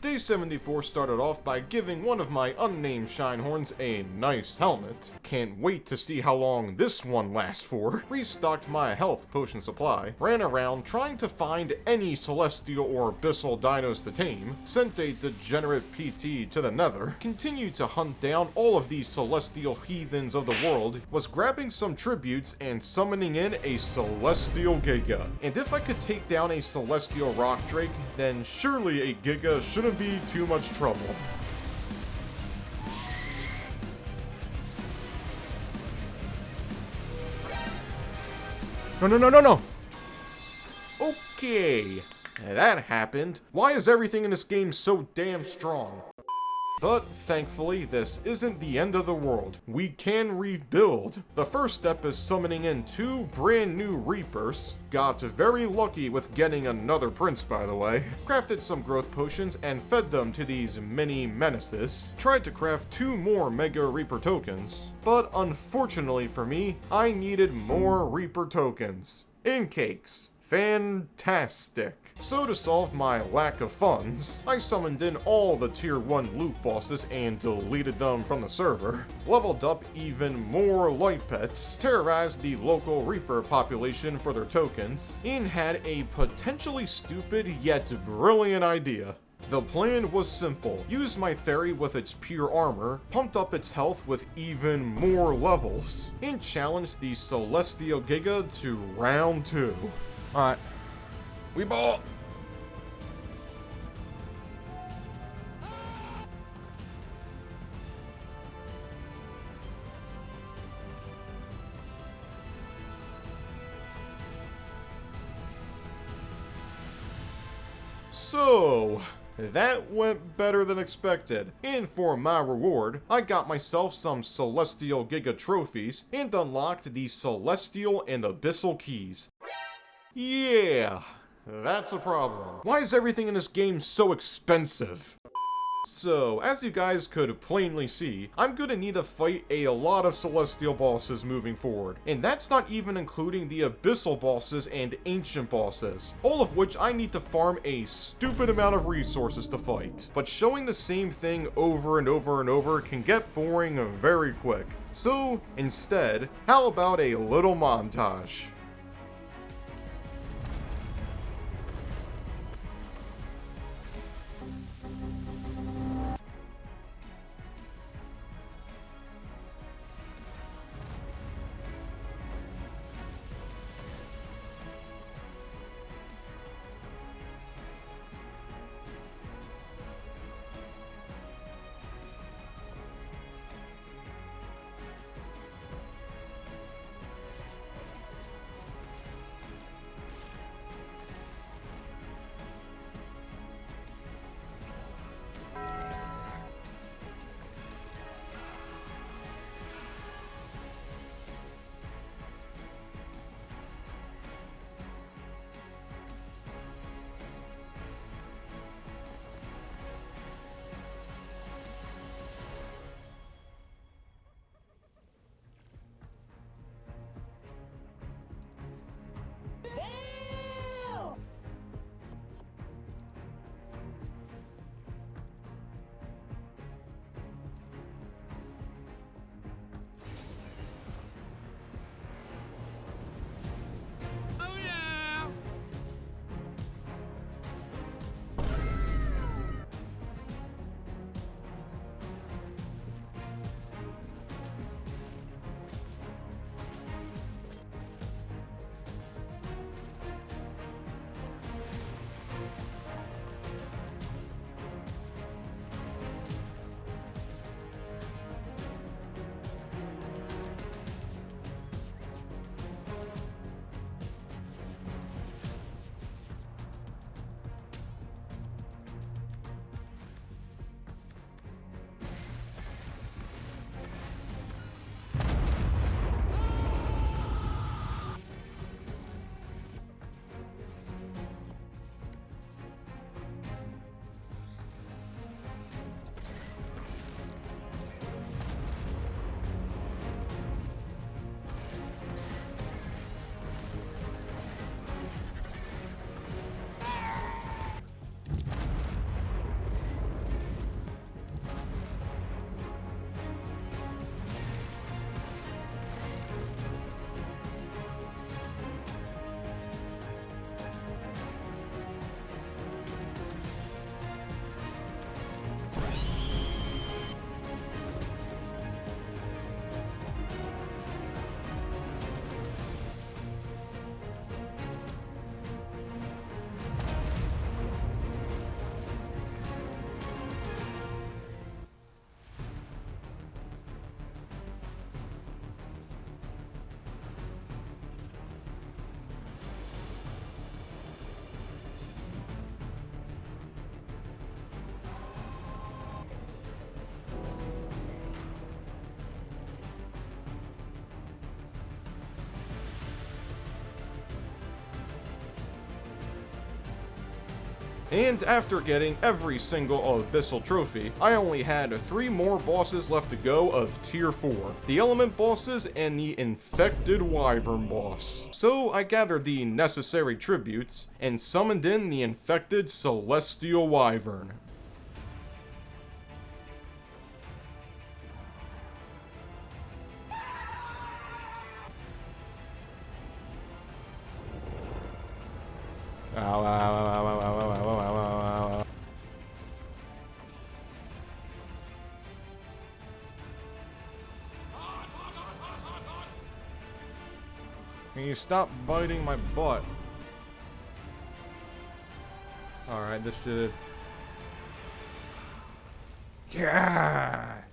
Day 74 started off by giving one of my unnamed Shinehorns a nice helmet. Can't wait to see how long this one lasts for. Restocked my health potion supply, ran around trying to find any celestial or abyssal dinos to tame, sent a degenerate PT to the nether, continued to hunt down all of these celestial heathens of the world, was grabbing some tributes and summoning in a celestial Giga. And if I could take down a celestial rock drake, then surely a Giga shouldn't be too much trouble. No. Okay, that happened. Why is everything in this game so damn strong? But thankfully, this isn't the end of the world. We can rebuild. The first step is summoning in 2 brand new Reapers. Got very lucky with getting another prince, by the way. Crafted some growth potions and fed them to these mini menaces. Tried to craft 2 more Mega Reaper tokens. But unfortunately for me, I needed more Reaper tokens. In cakes. Fantastic. So to solve my lack of funds, I summoned in all the tier 1 loot bosses and deleted them from the server, leveled up even more light pets, terrorized the local Reaper population for their tokens, and had a potentially stupid yet brilliant idea. The plan was simple. Use my Theory with its pure armor, pumped up its health with even more levels, and challenged the Celestial Giga to round 2. Alright. We ball! So, that went better than expected, and for my reward, I got myself some Celestial Giga trophies and unlocked the Celestial and Abyssal keys. Yeah, that's a problem. Why is everything in this game so expensive? So, as you guys could plainly see, I'm gonna need to fight a lot of celestial bosses moving forward, and that's not even including the abyssal bosses and ancient bosses, all of which I need to farm a stupid amount of resources to fight. But showing the same thing over and over and over can get boring very quick. So, instead, how about a little montage? And after getting every single abyssal trophy, I only had 3 more bosses left to go of tier 4. The element bosses and the infected wyvern boss. So I gathered the necessary tributes and summoned in the infected celestial wyvern. Ow, ow, ow, ow, ow, ow, ow, ow, ow, ow, ow. Can you stop biting my butt? Alright, this should... Yes!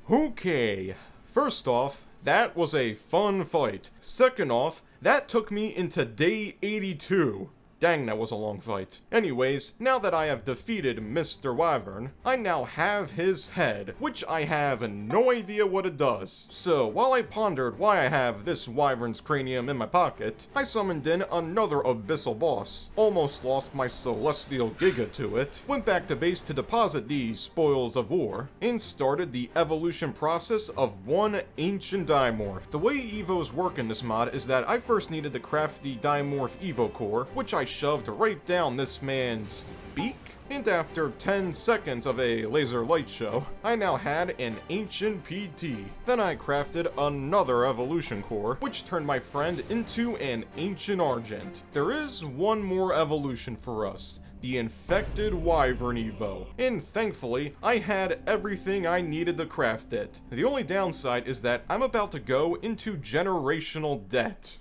Okay, first off, that was a fun fight. Second off, that took me into day 82. Dang, that was a long fight. Anyways, now that I have defeated Mr. Wyvern, I now have his head, which I have no idea what it does. So, while I pondered why I have this Wyvern's cranium in my pocket, I summoned in another abyssal boss, almost lost my celestial giga to it, went back to base to deposit these spoils of war, and started the evolution process of one ancient dimorph. The way evos work in this mod is that I first needed to craft the dimorph evo core, which I shoved right down this man's beak, and after 10 seconds of a laser light show, I now had an ancient PT. Then I crafted another evolution core, which turned my friend into an ancient argent. There is one more evolution for us, the infected wyvern evo, and thankfully I had everything I needed to craft it. The only downside is that I'm about to go into generational debt.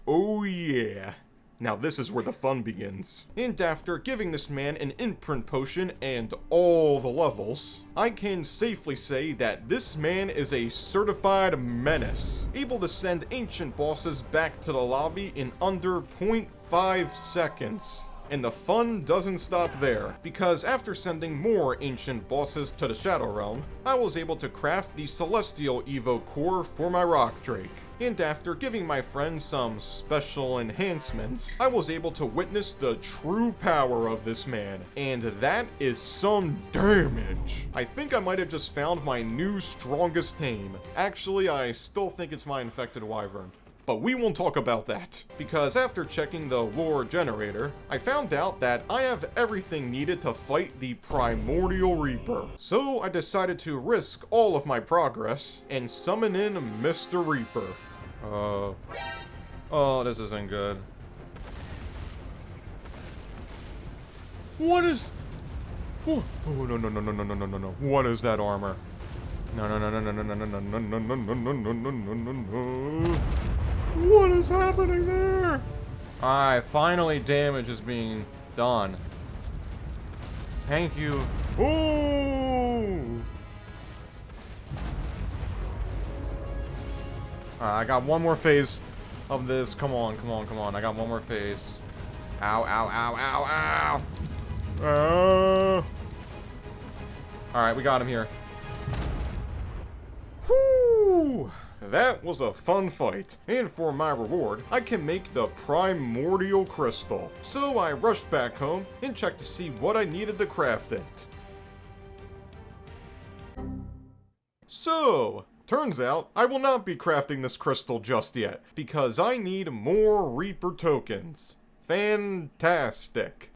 Oh yeah. Now this is where the fun begins. And after giving this man an imprint potion and all the levels, I can safely say that this man is a certified menace, able to send ancient bosses back to the lobby in under 0.5 seconds. And the fun doesn't stop there, because after sending more ancient bosses to the Shadow Realm, I was able to craft the Celestial Evo core for my Rock Drake. And after giving my friend some special enhancements, I was able to witness the true power of this man, and that is some damage. I think I might have just found my new strongest tame. Actually, I still think it's my infected wyvern. But we won't talk about that, because after checking the lore generator, I found out that I have everything needed to fight the Primordial Reaper. So I decided to risk all of my progress and summon in Mr. Reaper. Oh, this isn't good. What is... Oh, no, no, no, no, no, no, no, no, no. What is that armor? No, no, no, no, no, no, no, no, no, no, no, no, no, no, no, no, no. What is happening there? Alright, finally damage is being done. Thank you. Ooh! I got one more phase of this. Come on, come on, come on. I got one more phase. Ow, ow, ow, ow, ow! Alright, we got him here. Whoo! That was a fun fight, and for my reward, I can make the Primordial Crystal. So I rushed back home and checked to see what I needed to craft it. So, turns out I will not be crafting this crystal just yet, because I need more Reaper tokens. Fantastic.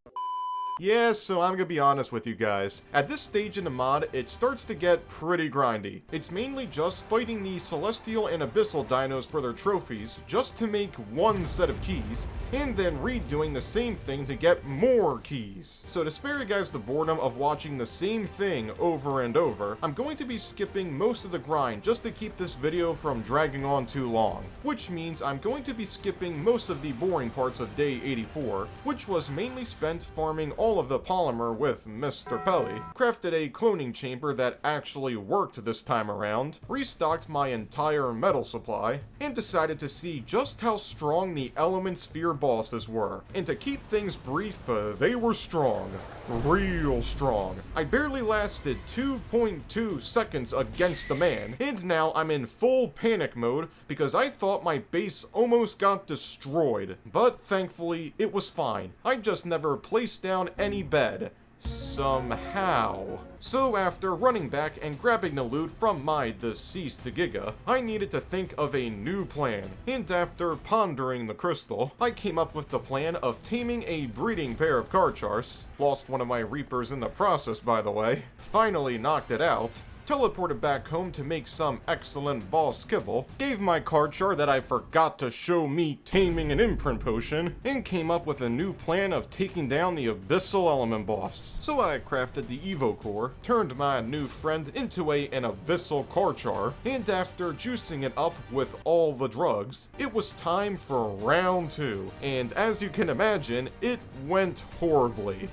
Yeah, so I'm gonna be honest with you guys. At this stage in the mod, it starts to get pretty grindy. It's mainly just fighting the Celestial and Abyssal dinos for their trophies, just to make one set of keys, and then redoing the same thing to get more keys. So to spare you guys the boredom of watching the same thing over and over, I'm going to be skipping most of the grind just to keep this video from dragging on too long. Which means I'm going to be skipping most of the boring parts of day 84, which was mainly spent farming all of the polymer with Mr. Pelly, crafted a cloning chamber that actually worked this time around, restocked my entire metal supply, and decided to see just how strong the Element Sphere bosses were. And to keep things brief, they were strong. Real strong. I barely lasted 2.2 seconds against the man, and now I'm in full panic mode because I thought my base almost got destroyed. But thankfully, it was fine. I just never placed down any bed. Somehow. So after running back and grabbing the loot from my deceased Giga, I needed to think of a new plan, and after pondering the crystal, I came up with the plan of taming a breeding pair of Karchars, lost one of my Reapers in the process by the way, finally knocked it out, teleported back home to make some excellent boss kibble, gave my Karchar that I forgot to show me taming an imprint potion, and came up with a new plan of taking down the Abyssal Element boss. So I crafted the Evo core, turned my new friend into an Abyssal Karchar, and after juicing it up with all the drugs, it was time for round 2. And as you can imagine, it went horribly.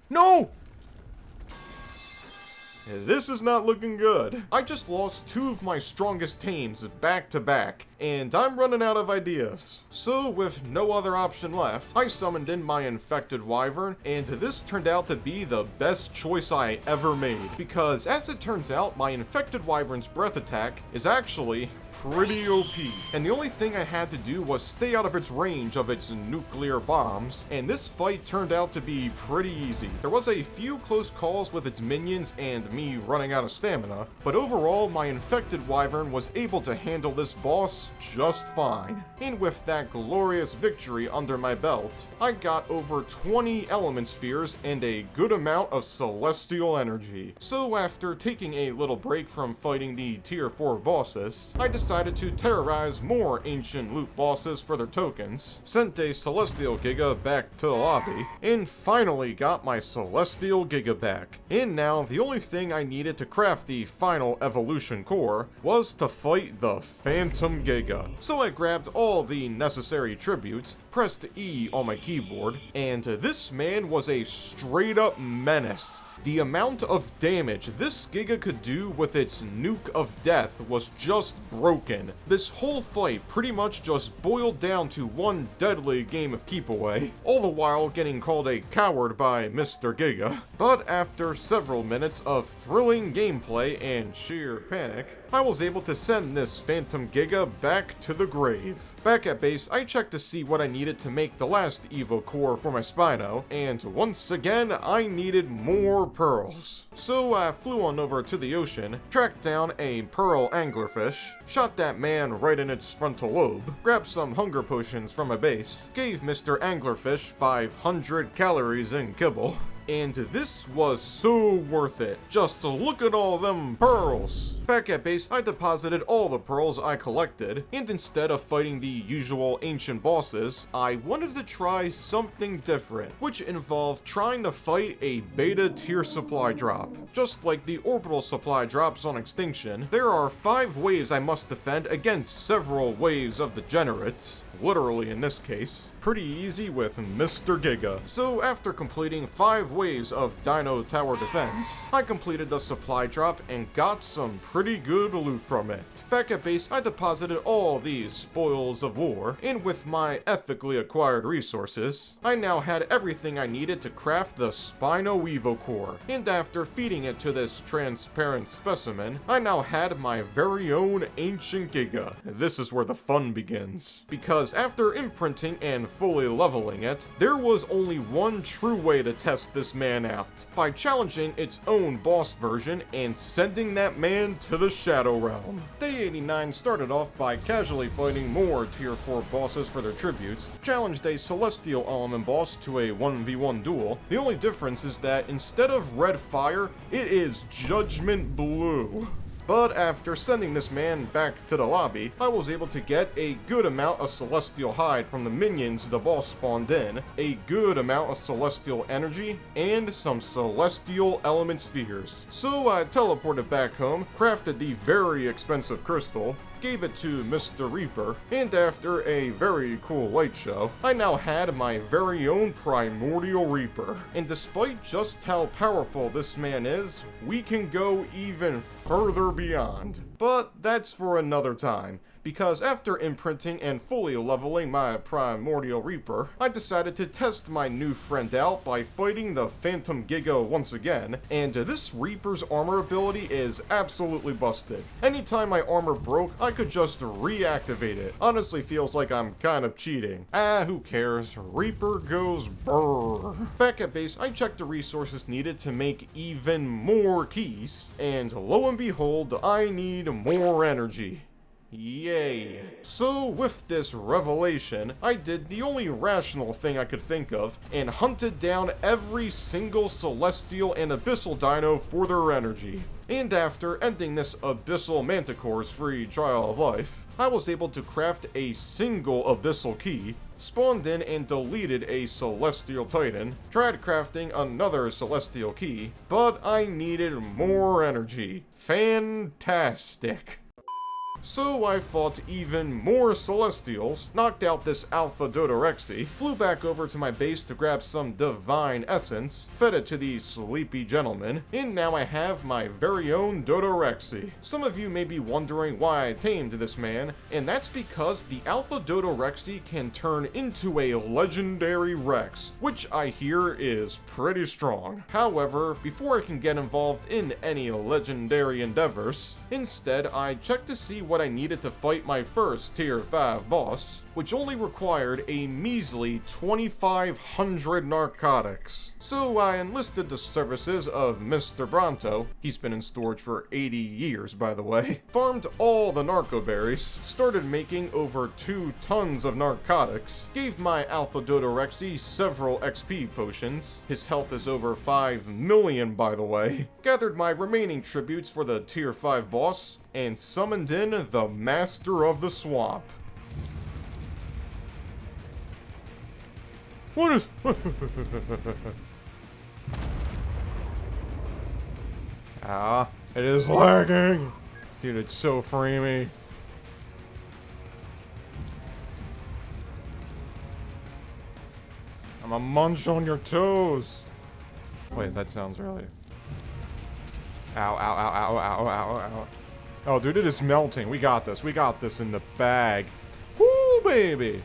No! this is not looking good. I just lost 2 of my strongest tames back to back, and I'm running out of ideas. So with no other option left, I summoned in my infected wyvern, and this turned out to be the best choice I ever made, because as it turns out, my infected wyvern's breath attack is actually pretty OP, and the only thing I had to do was stay out of its range of its nuclear bombs, and this fight turned out to be pretty easy. There was a few close calls with its minions and me running out of stamina, but overall my infected wyvern was able to handle this boss just fine. And with that glorious victory under my belt, I got over 20 element spheres and a good amount of celestial energy. So after taking a little break from fighting the tier 4 bosses, I decided to terrorize more ancient loot bosses for their tokens, sent a Celestial Giga back to the lobby, and finally got my Celestial Giga back. And now the only thing I needed to craft the final evolution core was to fight the Phantom Giga. So I grabbed all the necessary tributes, pressed E on my keyboard, and this man was a straight up menace. The amount of damage this Giga could do with its nuke of death was just broken. This whole fight pretty much just boiled down to one deadly game of keep away, all the while getting called a coward by Mr. Giga. But after several minutes of thrilling gameplay and sheer panic, I was able to send this Phantom Giga back to the grave. Back at base, I checked to see what I needed to make the last Evo core for my Spino, and once again, I needed more pearls. So I flew on over to the ocean, tracked down a pearl anglerfish, shot that man right in its frontal lobe, grabbed some hunger potions from my base, gave Mr. Anglerfish 500 calories in kibble, and this was so worth it. Just to look at all them pearls. Back at base, I deposited all the pearls I collected, and instead of fighting the usual ancient bosses, I wanted to try something different, which involved trying to fight a beta tier supply drop. Just like the orbital supply drops on Extinction, there are 5 waves I must defend against several waves of degenerates. Literally in this case. Pretty easy with Mr. Giga. So after completing 5 waves of Dino Tower defense, I completed the supply drop and got some pretty good loot from it. Back at base, I deposited all these spoils of war, and with my ethically acquired resources, I now had everything I needed to craft the Spino Evo core. And after feeding it to this transparent specimen, I now had my very own ancient Giga. This is where the fun begins. Because after imprinting and fully leveling it, there was only one true way to test this man out, by challenging its own boss version and sending that man to the Shadow Realm. Day 89 started off by casually fighting more tier 4 bosses for their tributes, challenged a Celestial Element boss to a 1v1 duel. The only difference is that instead of red fire, it is Judgment Blue. But after sending this man back to the lobby, I was able to get a good amount of Celestial Hide from the minions the boss spawned in, a good amount of Celestial Energy, and some Celestial Element Spheres. So I teleported back home, crafted the very expensive crystal, gave it to Mr. Reaper, and after a very cool light show, I now had my very own Primordial Reaper. And despite just how powerful this man is, we can go even further beyond. But that's for another time, because after imprinting and fully leveling my Primordial Reaper, I decided to test my new friend out by fighting the Phantom Giga once again, and this Reaper's armor ability is absolutely busted. Anytime my armor broke, I could just reactivate it. Honestly feels like I'm kind of cheating. Who cares? Reaper goes brrr. Back at base, I checked the resources needed to make even more keys, and lo and behold, I need more energy. Yay. So with this revelation, I did the only rational thing I could think of and hunted down every single Celestial and Abyssal Dino for their energy. And after ending this Abyssal Manticore's free trial of life, I was able to craft a single Abyssal Key, spawned in and deleted a Celestial Titan, tried crafting another Celestial Key, but I needed more energy. Fantastic. So I fought even more Celestials, knocked out this Alpha Dodorexy, flew back over to my base to grab some Divine Essence, fed it to the sleepy gentleman, and now I have my very own Dodorexy. Some of you may be wondering why I tamed this man, and that's because the Alpha Dodorexy can turn into a legendary Rex, which I hear is pretty strong. However, before I can get involved in any legendary endeavors, instead I checked to see what I needed to fight my first tier 5 boss, which only required a measly 2,500 narcotics. So I enlisted the services of Mr. Bronto, he's been in storage for 80 years by the way, farmed all the narco berries, started making over 2 tons of narcotics, gave my Alpha Dodorexy several XP potions, his health is over 5 million by the way, gathered my remaining tributes for the tier 5 boss, and summoned in the Master of the Swamp. What is... Ah, it is lagging! Dude, it's so framey. I'm a munch on your toes! Wait, that sounds really... Ow, ow, ow, ow, ow, ow, ow. Oh, dude, it is melting. We got this. We got this in the bag. Woo, baby!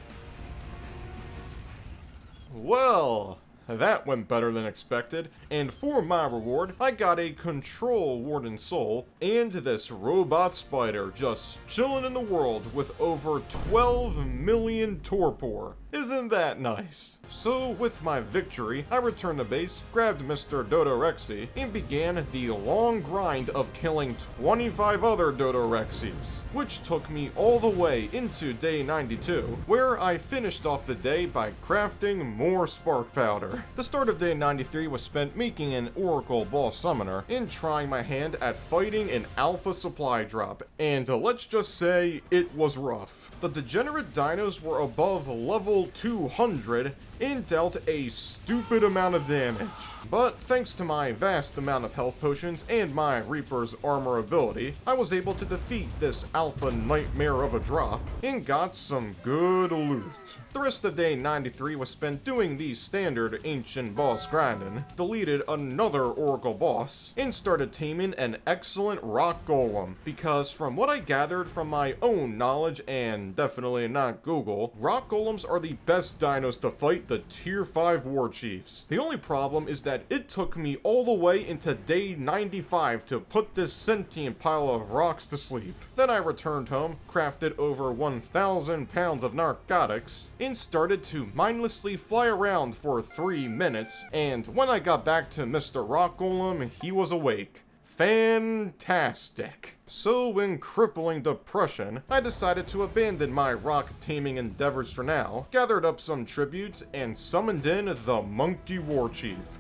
Well, that went better than expected, and for my reward, I got a Control Warden Soul, and this robot spider just chilling in the world with over 12 million torpor. Isn't that nice? So with my victory, I returned to base, grabbed Mr. Dodorexy, and began the long grind of killing 25 other Dodorexys, which took me all the way into day 92, where I finished off the day by crafting more spark powder. The start of day 93 was spent making an Oracle Boss Summoner and trying my hand at fighting an Alpha supply drop, and let's just say it was rough. The degenerate dinos were above level 200 and dealt a stupid amount of damage. But thanks to my vast amount of health potions and my Reaper's armor ability, I was able to defeat this alpha nightmare of a drop and got some good loot. The rest of day 93 was spent doing the standard ancient boss grinding, deleted another Oracle boss, and started taming an excellent rock golem, because from what I gathered from my own knowledge and definitely not Google, rock golems are the best dinos to fight the tier 5 war chiefs. The only problem is that it took me all the way into day 95 to put this sentient pile of rocks to sleep. Then I returned home, crafted over 1,000 pounds of narcotics, and started to mindlessly fly around for 3 minutes, and when I got back to Mr. Rock Golem, he was awake. Fantastic. So in crippling depression, I decided to abandon my rock taming endeavors for now, gathered up some tributes, and summoned in the Monkey War Chief.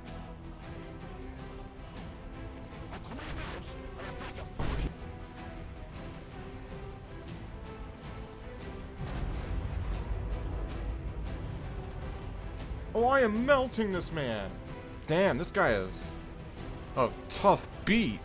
Oh, I am melting this man! Damn, this guy is a tough beat.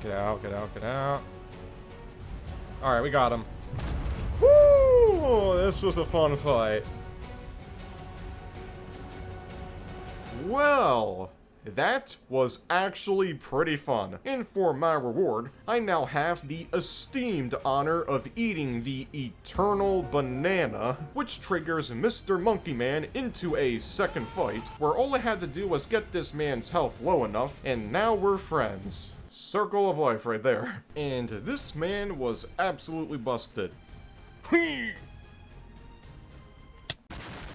Get out, get out, get out. Alright, we got him. Woo! This was a fun fight. Well, that was actually pretty fun. And for my reward, I now have the esteemed honor of eating the Eternal Banana, which triggers Mr. Monkey Man into a second fight, where all I had to do was get this man's health low enough, and now we're friends. Circle of life right there. And this man was absolutely busted.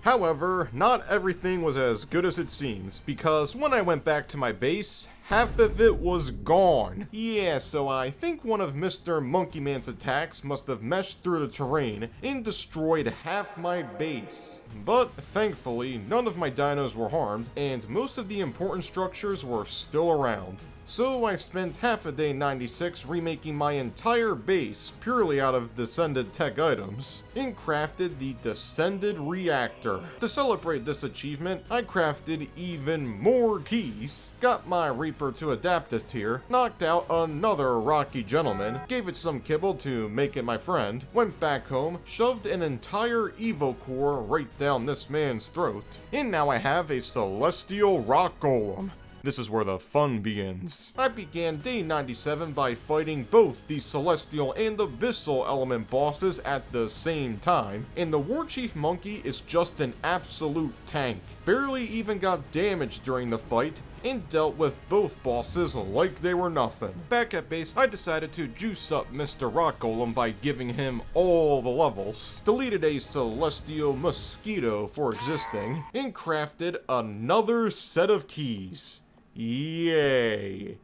However, not everything was as good as it seems, because when I went back to my base, half of it was gone. Yeah, so I think one of Mr. Monkey Man's attacks must have meshed through the terrain and destroyed half my base. But thankfully, none of my dinos were harmed, and most of the important structures were still around. So I spent half a day 96 remaking my entire base purely out of Descended tech items, and crafted the Descended Reactor. To celebrate this achievement, I crafted even more keys, got my Reaper to Adaptive tier, knocked out another Rocky Gentleman, gave it some kibble to make it my friend, went back home, shoved an entire Evo core right down this man's throat, and now I have a Celestial Rock Golem. This is where the fun begins. I began day 97 by fighting both the Celestial and Abyssal element bosses at the same time, and the Warchief Monkey is just an absolute tank. Barely even got damaged during the fight, and dealt with both bosses like they were nothing. Back at base, I decided to juice up Mr. Rock Golem by giving him all the levels, deleted a Celestial Mosquito for existing, and crafted another set of keys. Yay.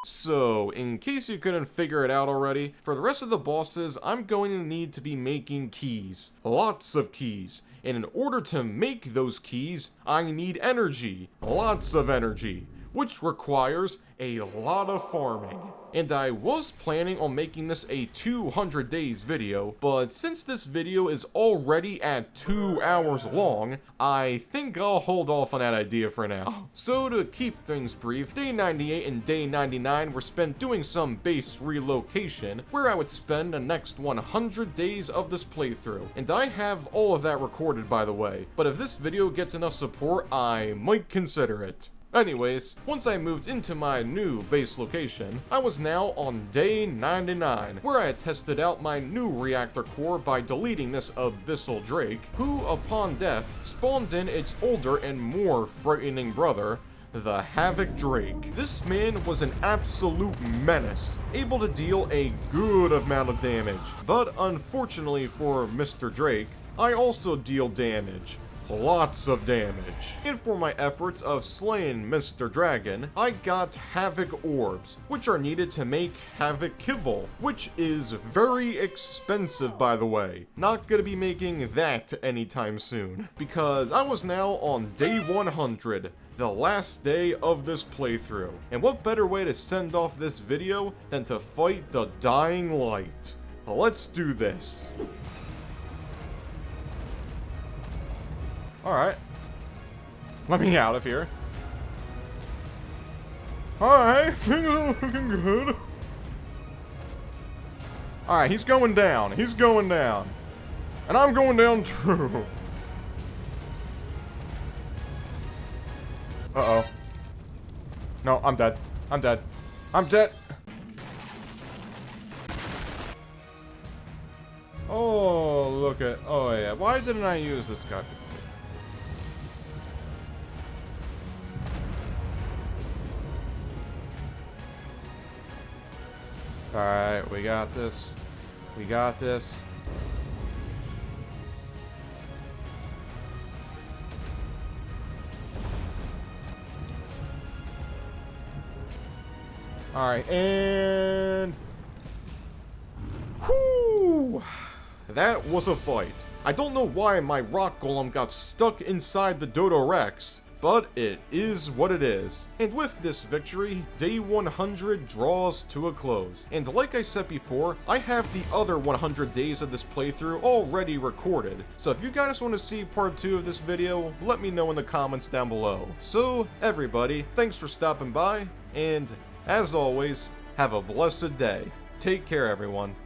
So, in case you couldn't figure it out already, for the rest of the bosses, I'm going to need to be making keys. Lots of keys. And in order to make those keys, I need energy. Lots of energy. Which requires a lot of farming. And I was planning on making this a 200 days video, but since this video is already at 2 hours long, I think I'll hold off on that idea for now. So to keep things brief, day 98 and day 99 were spent doing some base relocation, where I would spend the next 100 days of this playthrough. And I have all of that recorded, by the way, but if this video gets enough support, I might consider it. Anyways, once I moved into my new base location, I was now on day 99, where I had tested out my new reactor core by deleting this Abyssal Drake, who, upon death, spawned in its older and more frightening brother, the Havoc Drake. This man was an absolute menace, able to deal a good amount of damage. But unfortunately for Mr. Drake, I also deal damage. Lots of damage. And for my efforts of slaying Mr. Dragon, I got Havoc Orbs, which are needed to make Havoc Kibble, which is very expensive, by the way. Not gonna be making that anytime soon, because I was now on day 100, the last day of this playthrough. And what better way to send off this video than to fight the Dying Light? Let's do this. Alright. Let me out of here. Alright, things are looking good. Alright, he's going down. He's going down. And I'm going down too. Uh-oh. No, I'm dead. I'm dead. I'm dead. Oh, look at... Oh, yeah. Why didn't I use this guy before? Alright, we got this. We got this. Alright, and... Whoo! That was a fight. I don't know why my rock golem got stuck inside the Dodo Rex, but it is what it is. And with this victory, day 100 draws to a close. And like I said before, I have the other 100 days of this playthrough already recorded. So if you guys want to see part 2 of this video, let me know in the comments down below. So everybody, thanks for stopping by, and as always, have a blessed day. Take care, everyone.